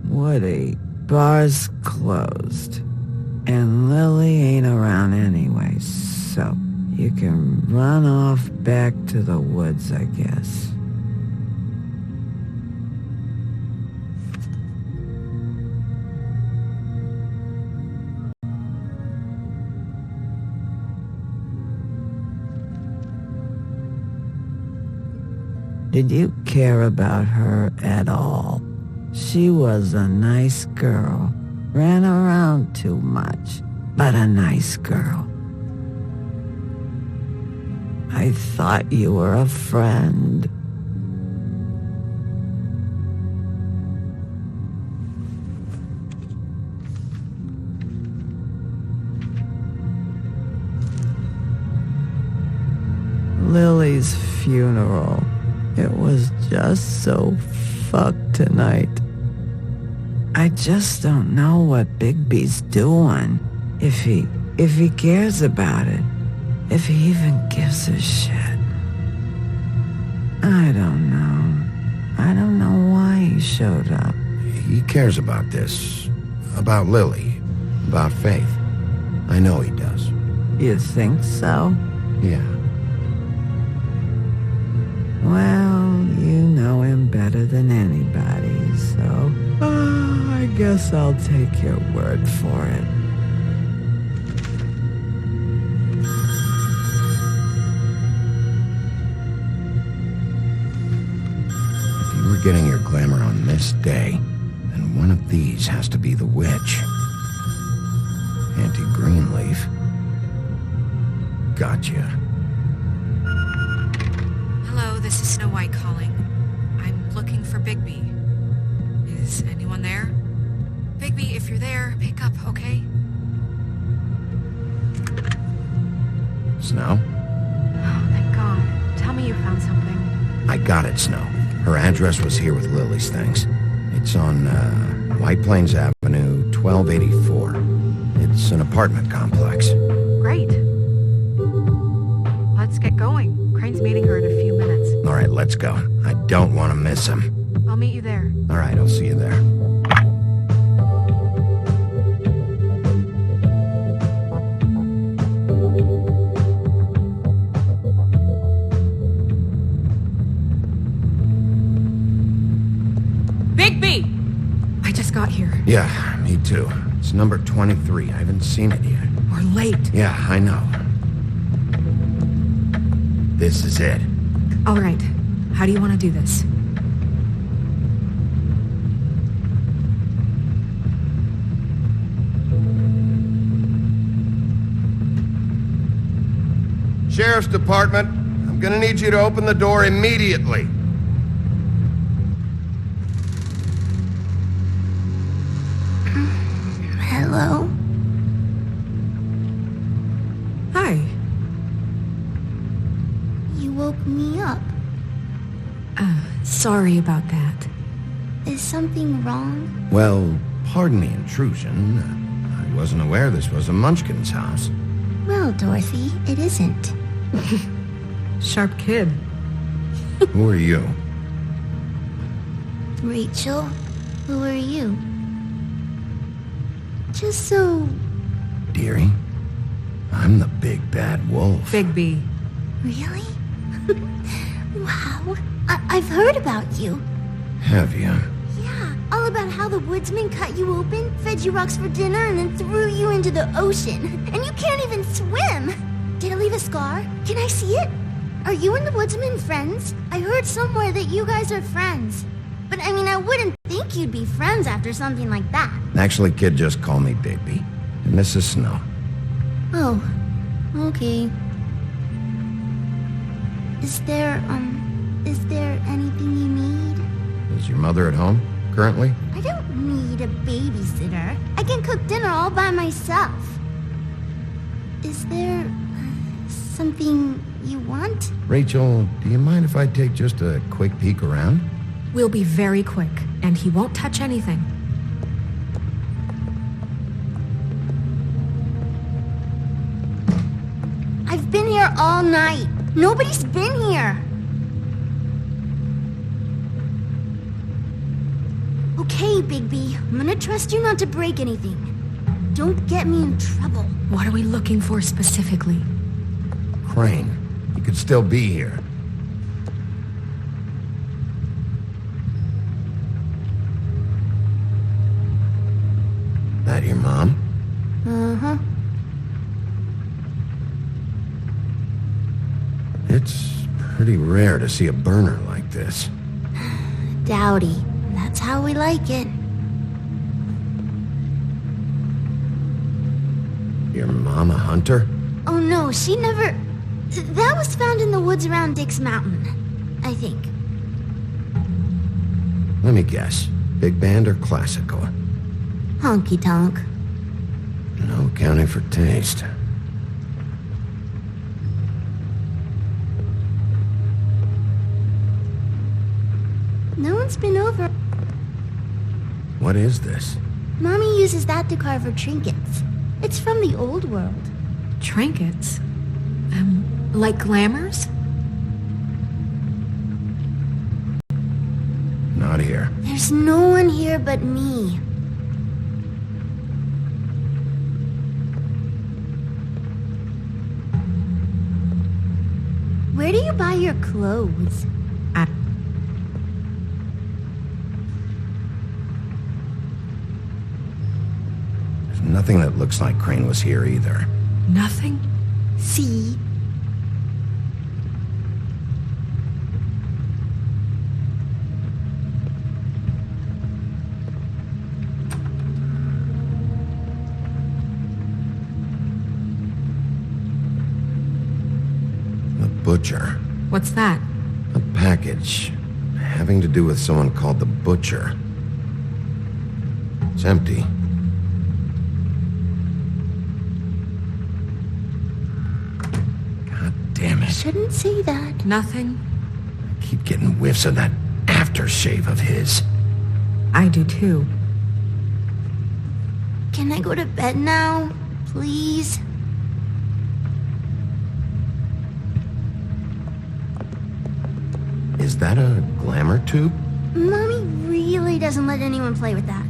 Woody, bar's closed. And Lily ain't around anyway, so you can run off back to the woods, I guess. Did you care about her at all? She was a nice girl. Ran around too much, but a nice girl. I thought you were a friend. Lily's funeral. It was just so fucked tonight. I just don't know what Bigby's doing. If he cares about it. If he even gives a shit. I don't know. I don't know why he showed up. He cares about this. About Lily. About Faith. I know he does. You think so? Yeah. Well, you know him better than anybody, so... I guess I'll take your word for it. If you were getting your glamour on this day, then one of these has to be the witch. Auntie Greenleaf. Gotcha. Hello, this is Snow White calling. I'm looking for Bigby. Is anyone there? Bigby, if you're there, pick up, okay? Snow? Oh, thank God. Tell me you found something. I got it, Snow. Her address was here with Lily's things. It's on, White Plains Avenue, 1284. It's an apartment complex. Great. Let's get going. Crane's meeting her in a few minutes. All right, let's go. I don't want to miss him. I'll meet you there. All right, I'll see you there. Bigby! I just got here. Yeah, me too. It's number 23. I haven't seen it yet. We're late. Yeah, I know. This is it. All right. How do you want to do this? Sheriff's Department, I'm gonna need you to open the door immediately. Hello? Hi. You woke me up. Sorry about that. Is something wrong? Well, pardon the intrusion. I wasn't aware this was a Munchkin's house. Well, Dorothy, it isn't. Sharp kid. Who are you? Rachel, who are you? Just so... Dearie, I'm the big bad wolf. Bigby. Really? Wow. I've heard about you. Have you? Yeah, all about how the woodsman cut you open, fed you rocks for dinner, and then threw you into the ocean. And you can't even swim! Did it leave a scar? Can I see it? Are you and the woodsman friends? I heard somewhere that you guys are friends. But I mean, I wouldn't think you'd be friends after something like that. Actually, kid, just call me Bigby. And this is Snow. Oh, okay. Is there anything you need? Is your mother at home, currently? I don't need a babysitter. I can cook dinner all by myself. Is there something you want? Rachel, do you mind if I take just a quick peek around? We'll be very quick, and he won't touch anything. I've been here all night. Nobody's been here. Okay, Bigby. I'm gonna trust you not to break anything. Don't get me in trouble. What are we looking for specifically? Crane, you could still be here. That your mom? Uh-huh. It's pretty rare to see a burner like this. Dowdy. That's how we like it. Your mom a hunter? Oh no, she never... That was found in the woods around Dick's Mountain, I think. Let me guess. Big band or classical? Honky-tonk. No accounting for taste. No one's been over. What is this? Mommy uses that to carve her trinkets. It's from the old world. Trinkets? Like glamours? Not here. There's no one here but me. Where do you buy your clothes? There's nothing that looks like Crane was here either. Nothing? See? Butcher. What's that? A package having to do with someone called the Butcher. It's empty. God damn it. Shouldn't say that. Nothing? I keep getting whiffs of that aftershave of his. I do too. Can I go to bed now? Please? Is that a glamour tube? Mommy really doesn't let anyone play with that.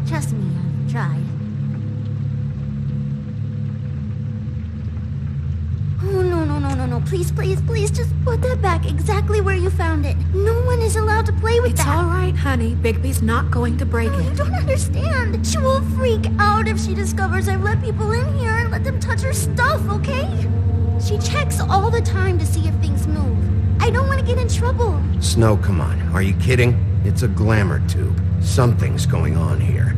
Trust me, I've tried. Oh, no. Please, just put that back exactly where you found it. No one is allowed to play with that. It's all right, honey. Bigby's not going to break it. You don't understand. She will freak out if she discovers I've let people in here and let them touch her stuff, okay? She checks all the time to see if things move. I don't want to get in trouble. Snow, come on. Are you kidding? It's a glamour tube. Something's going on here.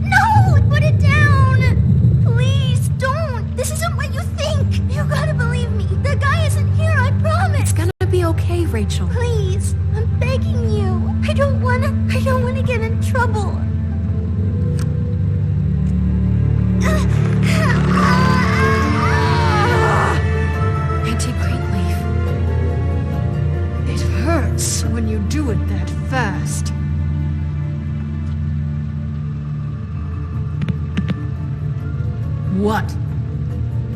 No! Put it down! Please, don't! This isn't what you think! You gotta believe me. The guy isn't here, I promise! It's gonna be okay, Rachel. Please, I'm begging you. I don't wanna get in trouble. Auntie Greenleaf. It hurts when you do it that fast. What?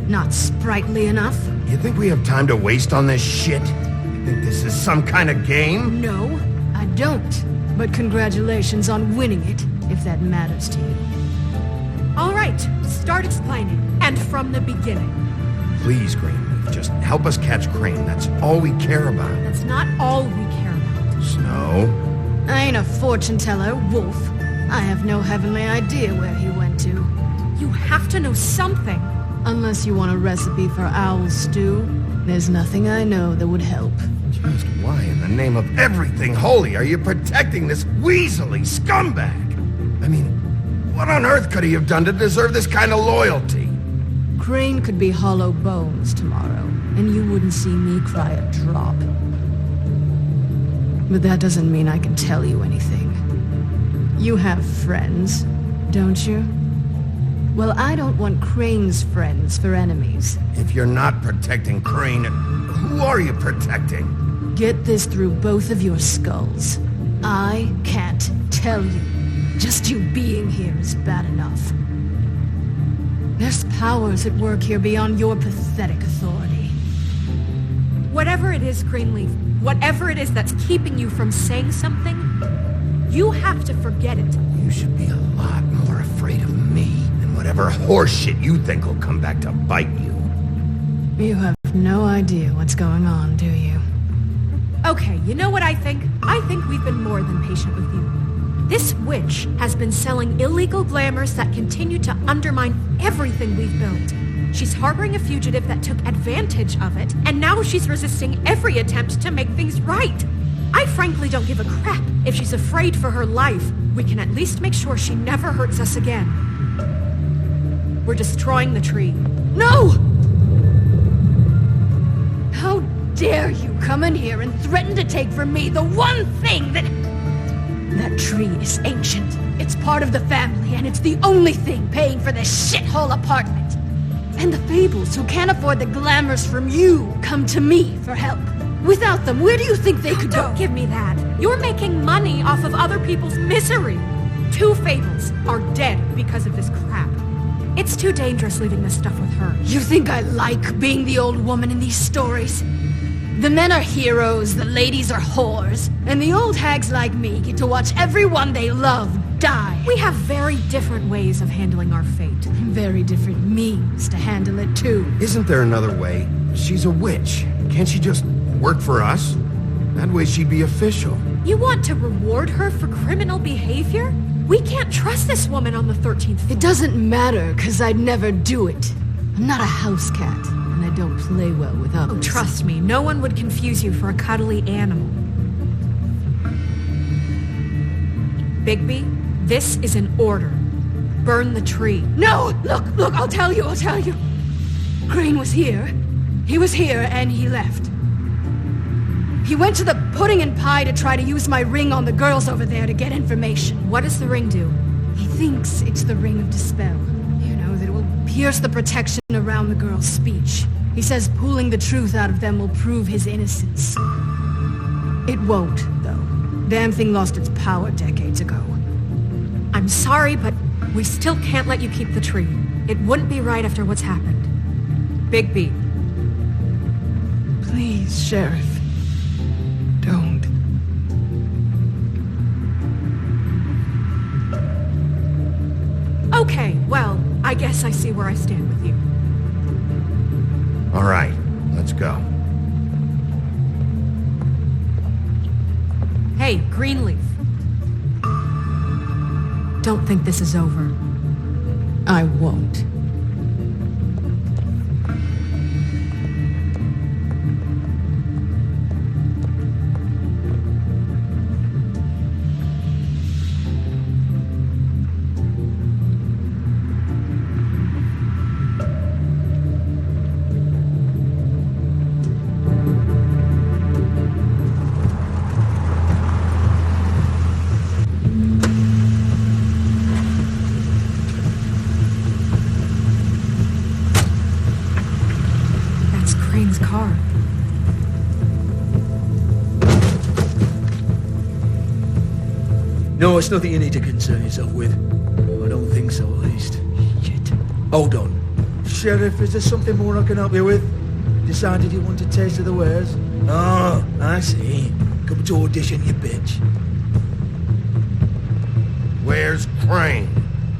Not sprightly enough? You think we have time to waste on this shit? You think this is some kind of game? No, I don't. But congratulations on winning it, if that matters to you. All right, start explaining. And from the beginning. Please, Greenleaf, just help us catch Crane. That's all we care about. That's not all we care about. Snow? I ain't a fortune teller, Wolf. I have no heavenly idea where he went to. You have to know something. Unless you want a recipe for owl stew, there's nothing I know that would help. Just why in the name of everything holy are you protecting this weaselly scumbag? I mean, what on earth could he have done to deserve this kind of loyalty? Crane could be hollow bones tomorrow, and you wouldn't see me cry a drop. But that doesn't mean I can tell you anything. You have friends, don't you? Well, I don't want Crane's friends for enemies. If you're not protecting Crane, who are you protecting? Get this through both of your skulls. I can't tell you. Just you being here is bad enough. There's powers at work here beyond your pathetic authority. Whatever it is, Greenleaf, whatever it is that's keeping you from saying something, you have to forget it. You should be a lot more afraid of me than whatever horseshit you think will come back to bite you. You have no idea what's going on, do you? Okay, you know what I think? I think we've been more than patient with you. This witch has been selling illegal glamours that continue to undermine everything we've built. She's harboring a fugitive that took advantage of it, and now she's resisting every attempt to make things right. I frankly don't give a crap if she's afraid for her life. We can at least make sure she never hurts us again. We're destroying the tree. No! How dare you come in here and threaten to take from me the one thing that... That tree is ancient. It's part of the family, and it's the only thing paying for this shithole apartment. And the Fables, who can't afford the glamours from you, come to me for help. Without them, where do you think they could go? Don't give me that. You're making money off of other people's misery. 2 Fables are dead because of this crap. It's too dangerous leaving this stuff with her. You think I like being the old woman in these stories? The men are heroes, the ladies are whores, and the old hags like me get to watch everyone they love die. We have very different ways of handling our fate. Very different means to handle it, too. Isn't there another way? She's a witch. Can't she just work for us? That way she'd be official. You want to reward her for criminal behavior? We can't trust this woman on the 13th floor. It doesn't matter, because I'd never do it. I'm not a house cat, and I don't play well with others. Oh, trust me, no one would confuse you for a cuddly animal. Bigby, this is an order. Burn the tree. No! Look, I'll tell you. Crane was here. He was here, and he left. He went to the pudding and pie to try to use my ring on the girls over there to get information. What does the ring do? He thinks it's the ring of dispel. You know, that it will pierce the protection around the girls' speech. He says pulling the truth out of them will prove his innocence. It won't, though. Damn thing lost its power decades ago. I'm sorry, but we still can't let you keep the tree. It wouldn't be right after what's happened. Bigby. Please, Sheriff. Don't. Okay, well, I guess I see where I stand with you. All right, let's go. Hey, Greenleaf. Don't think this is over. I won't. Car. No, it's nothing you need to concern yourself with. I don't think so, at least. Shit. Hold on. Sheriff, is there something more I can help you with? Decided you want a taste of the wares? Oh, I see. Come to audition, you bitch. Where's Crane?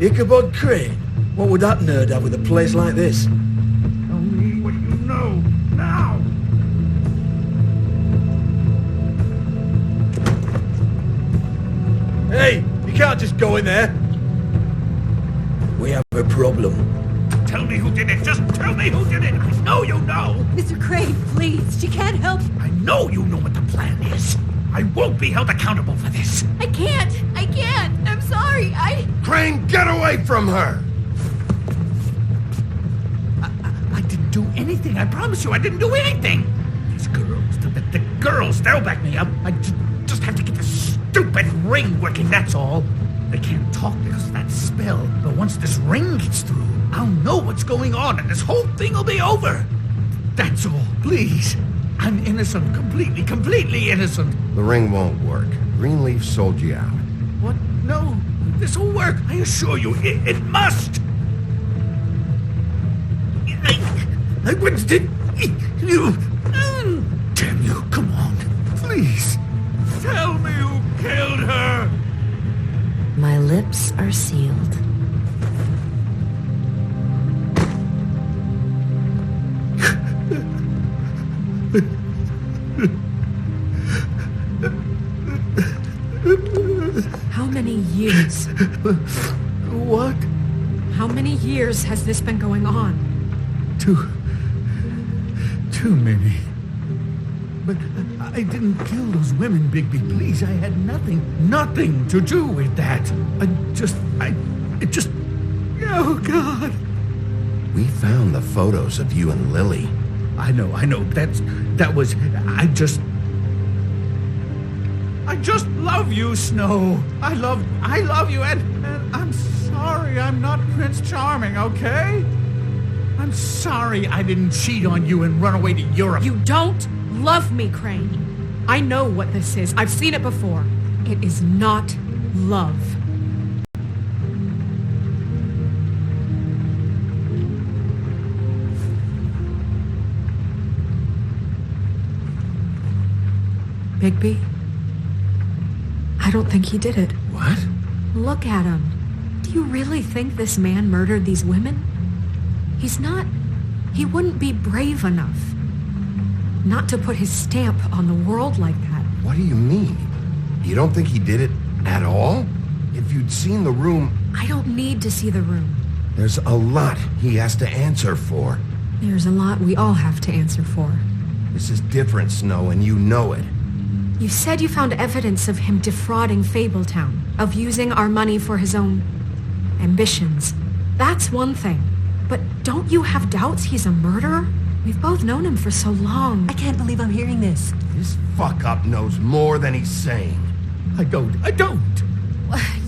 Ichabod Crane? What would that nerd have with a place like this? Tell me what you know, now! Hey, you can't just go in there. We have a problem. Tell me who did it. Just tell me who did it. I know you know. Mr. Crane, please. She can't help. I know you know what the plan is. I won't be held accountable for this. I can't. I'm sorry. Crane, get away from her! I didn't do anything. I promise you, I didn't do anything. These girls, the girls, they'll back me up. I just have to get this stupid ring working, that's all. They can't talk because of that spell, but once this ring gets through, I'll know what's going on and this whole thing will be over. That's all, please. I'm innocent, completely innocent. The ring won't work. Greenleaf sold you out. What? No, this'll work. I assure you, it must. I wouldn't did you. Damn you, come on. Please. Tell me who killed her. My lips are sealed. How many years? What? How many years has this been going on? Too many. But I didn't kill those women, Bigby. Please, I had nothing to do with that. It just... Oh, God. We found the photos of you and Lily. I know. I just love you, Snow. I love you, and I'm sorry I'm not Prince Charming, okay? I'm sorry I didn't cheat on you and run away to Europe. You don't love me, Crane. I know what this is. I've seen it before. It is not love. Bigby? I don't think he did it. What? Look at him. Do you really think this man murdered these women? He's not... He wouldn't be brave enough. Not to put his stamp on the world like that. What do you mean? You don't think he did it at all? If you'd seen the room... I don't need to see the room. There's a lot he has to answer for. There's a lot we all have to answer for. This is different, Snow, and you know it. You said you found evidence of him defrauding Fabletown, of using our money for his own ambitions. That's one thing. But don't you have doubts he's a murderer? We've both known him for so long. I can't believe I'm hearing this. This fuck-up knows more than he's saying. I don't.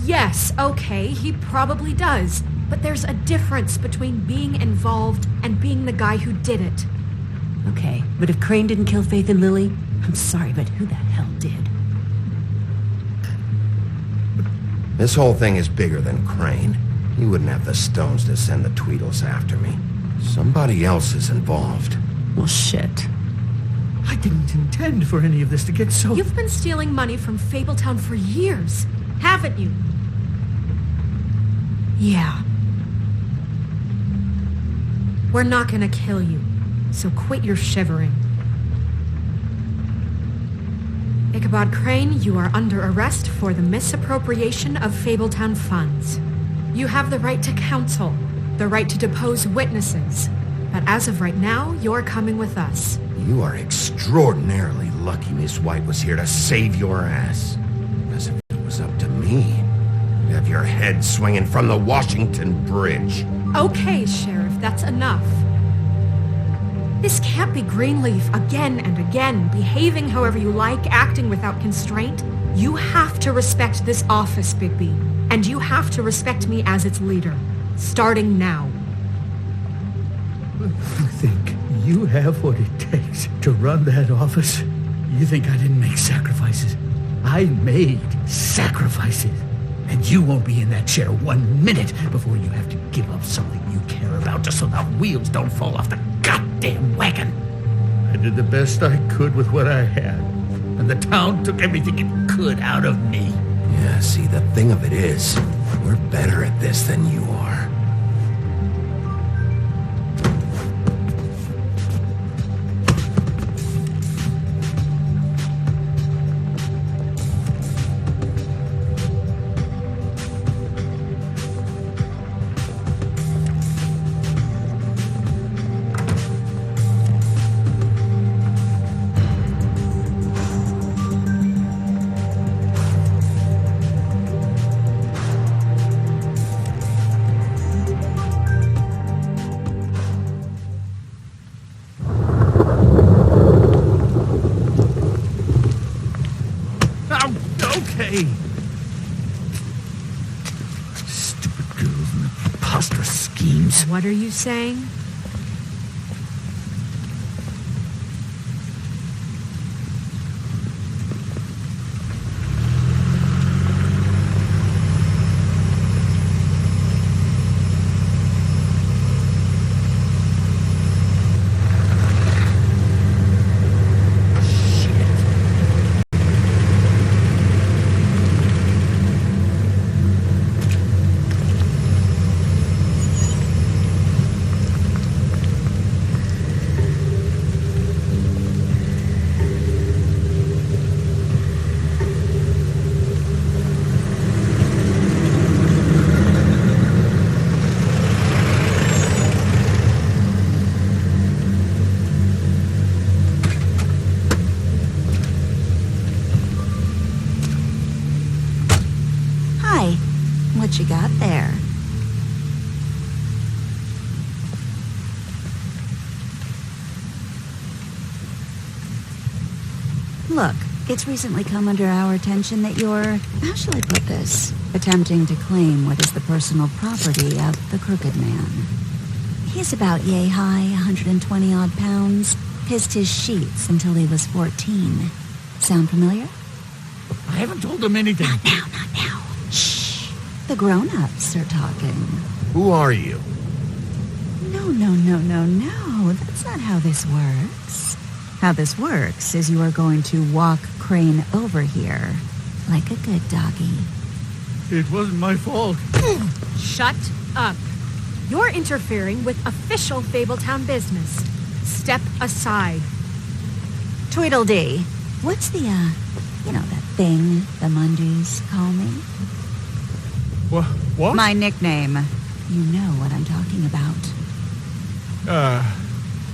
Yes, okay, he probably does. But there's a difference between being involved and being the guy who did it. Okay, but if Crane didn't kill Faith and Lily, I'm sorry, but who the hell did? This whole thing is bigger than Crane. He wouldn't have the stones to send the Tweedles after me. Somebody else is involved. Well, shit. I didn't intend for any of this to get so... You've been stealing money from Fabletown for years, haven't you? Yeah. We're not gonna kill you, so quit your shivering. Ichabod Crane, you are under arrest for the misappropriation of Fabletown funds. You have the right to counsel, the right to depose witnesses. But as of right now, you're coming with us. You are extraordinarily lucky Miss White was here to save your ass. Because if it was up to me, you'd have your head swinging from the Washington Bridge. Okay, Sheriff, that's enough. This can't be Greenleaf again and again, behaving however you like, acting without constraint. You have to respect this office, Bigby. And you have to respect me as its leader. Starting now. You think you have what it takes to run that office? You think I didn't make sacrifices? I made sacrifices. And you won't be in that chair 1 minute before you have to give up something you care about just so the wheels don't fall off the goddamn wagon. I did the best I could with what I had. And the town took everything it could out of me. Yeah, see, the thing of it is, we're better at this than you are. Stupid girls and preposterous schemes. What are you saying? What you got there? Look, it's recently come under our attention that you're, how shall I put this, attempting to claim what is the personal property of the Crooked Man. He's about yay high, 120-odd pounds, pissed his sheets until he was 14. Sound familiar? I haven't told him anything. Not now. Shh. The grown-ups are talking. Who are you? No. That's not how this works. How this works is you are going to walk Crane over here, like a good doggy. It wasn't my fault. Shut up. You're interfering with official Fabletown business. Step aside. Tweedledee. What's the, that thing the Mundys call me? What? My nickname. You know what I'm talking about.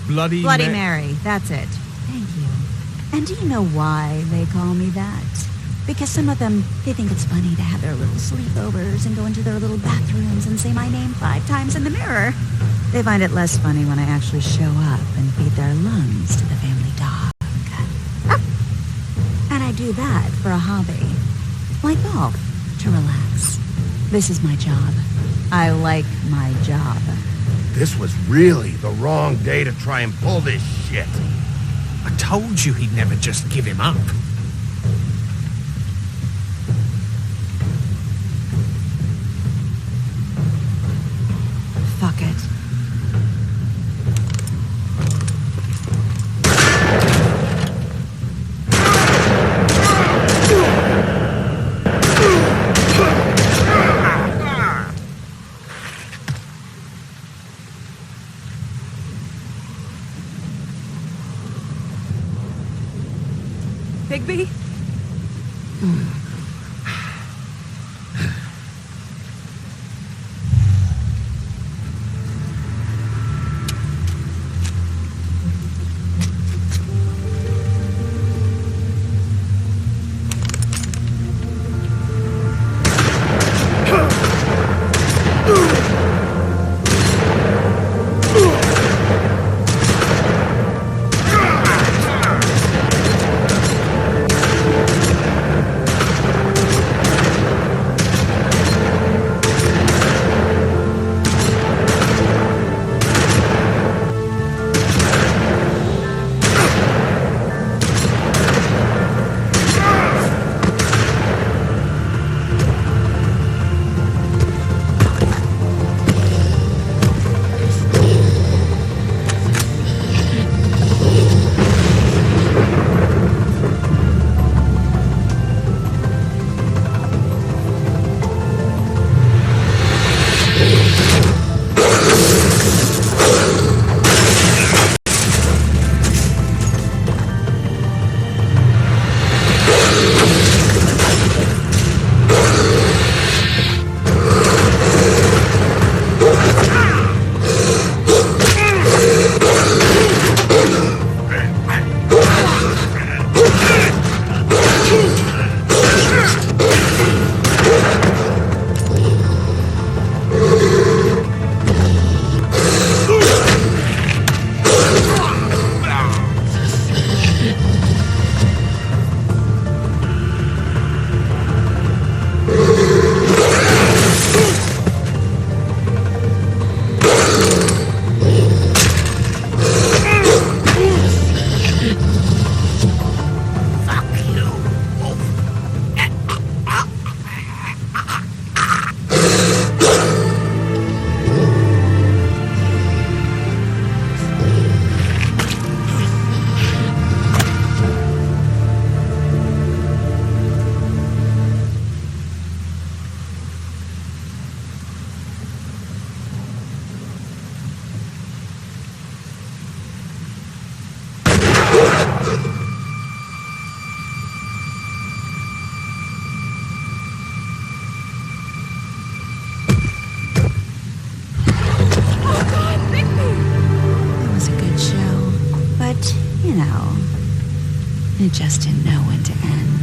Bloody Mary. That's it. Thank you. And do you know why they call me that? Because some of them, they think it's funny to have their little sleepovers and go into their little bathrooms and say my name 5 times in the mirror. They find it less funny when I actually show up and feed their lungs to the family dog. And I do that for a hobby. Like golf, to relax. This is my job. I like my job. This was really the wrong day to try and pull this shit. I told you he'd never just give him up. Fuck it. Bigby? It just didn't know when to end.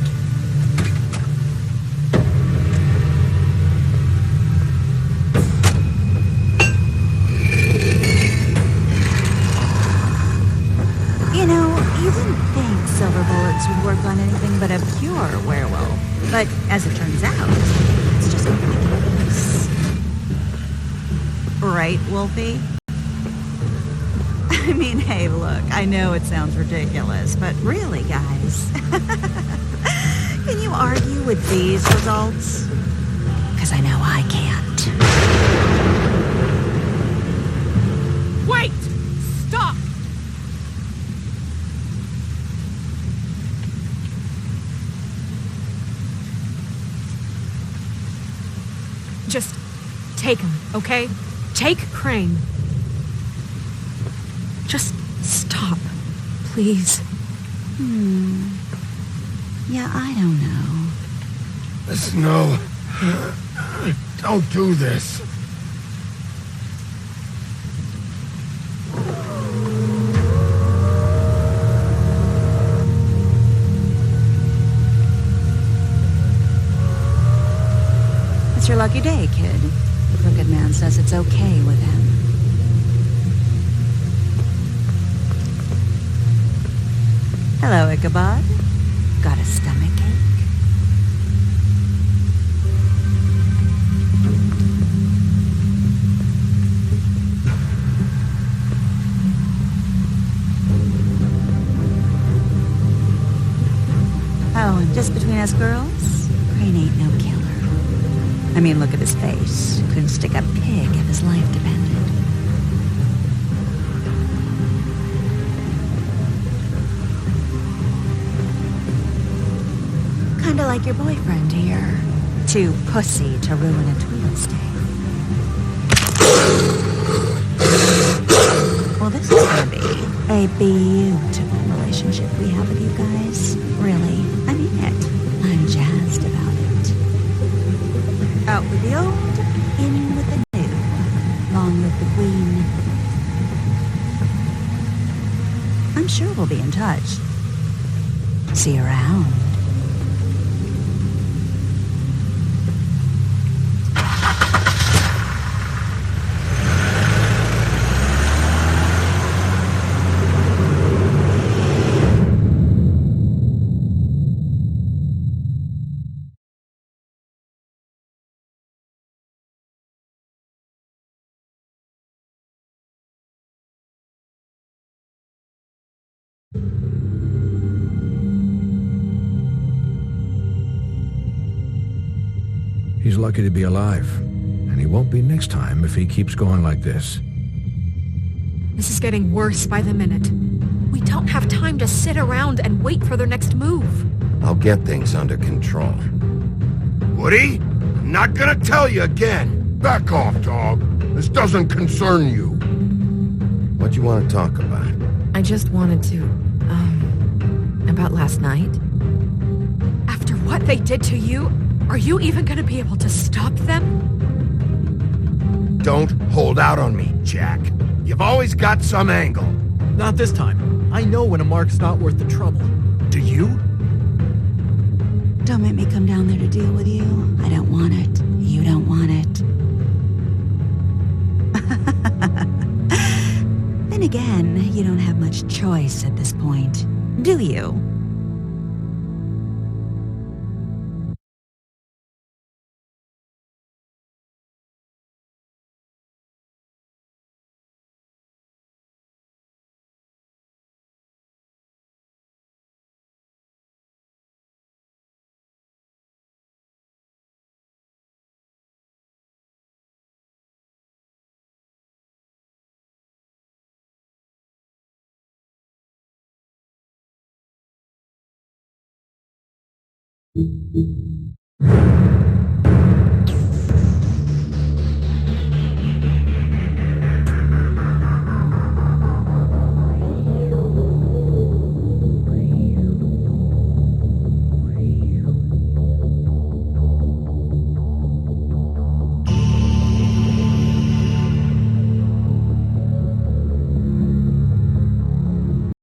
You know, you didn't think silver bullets would work on anything but a pure werewolf. But as it turns out, it's just ridiculous. Right, Wolfie? I mean, hey, look, I know it sounds ridiculous, but really, guys, can you argue with these results? Because I know I can't. Wait! Stop! take him, okay? Take Crane. Just stop, please. Yeah, I don't know. Snow, don't do this. It's your lucky day, kid. The Crooked Man says it's okay with him. Hello, Ichabod. Got a stomachache? Oh, and just between us girls, Crane ain't no killer. I mean, look at his face. Couldn't stick a pig if his life depended. Kinda like your boyfriend here. Too pussy to ruin a Tweedle stay. Well, this is gonna be a beautiful relationship we have with you guys. Really, I mean it. I'm jazzed about it. Out with the old, in with the new. Long live the Queen. I'm sure we'll be in touch. See you around. He's lucky to be alive, and he won't be next time if he keeps going like this. This is getting worse by the minute. We don't have time to sit around and wait for their next move. I'll get things under control. Woody, I'm not gonna tell you again. Back off, dog. This doesn't concern you. What do you want to talk about? I just wanted to, about last night. After what they did to you, are you even gonna be able to stop them? Don't hold out on me, Jack. You've always got some angle. Not this time. I know when a mark's not worth the trouble. Do you? Don't make me come down there to deal with you. I don't want it. You don't want it. Then again, you don't have much choice at this point, do you?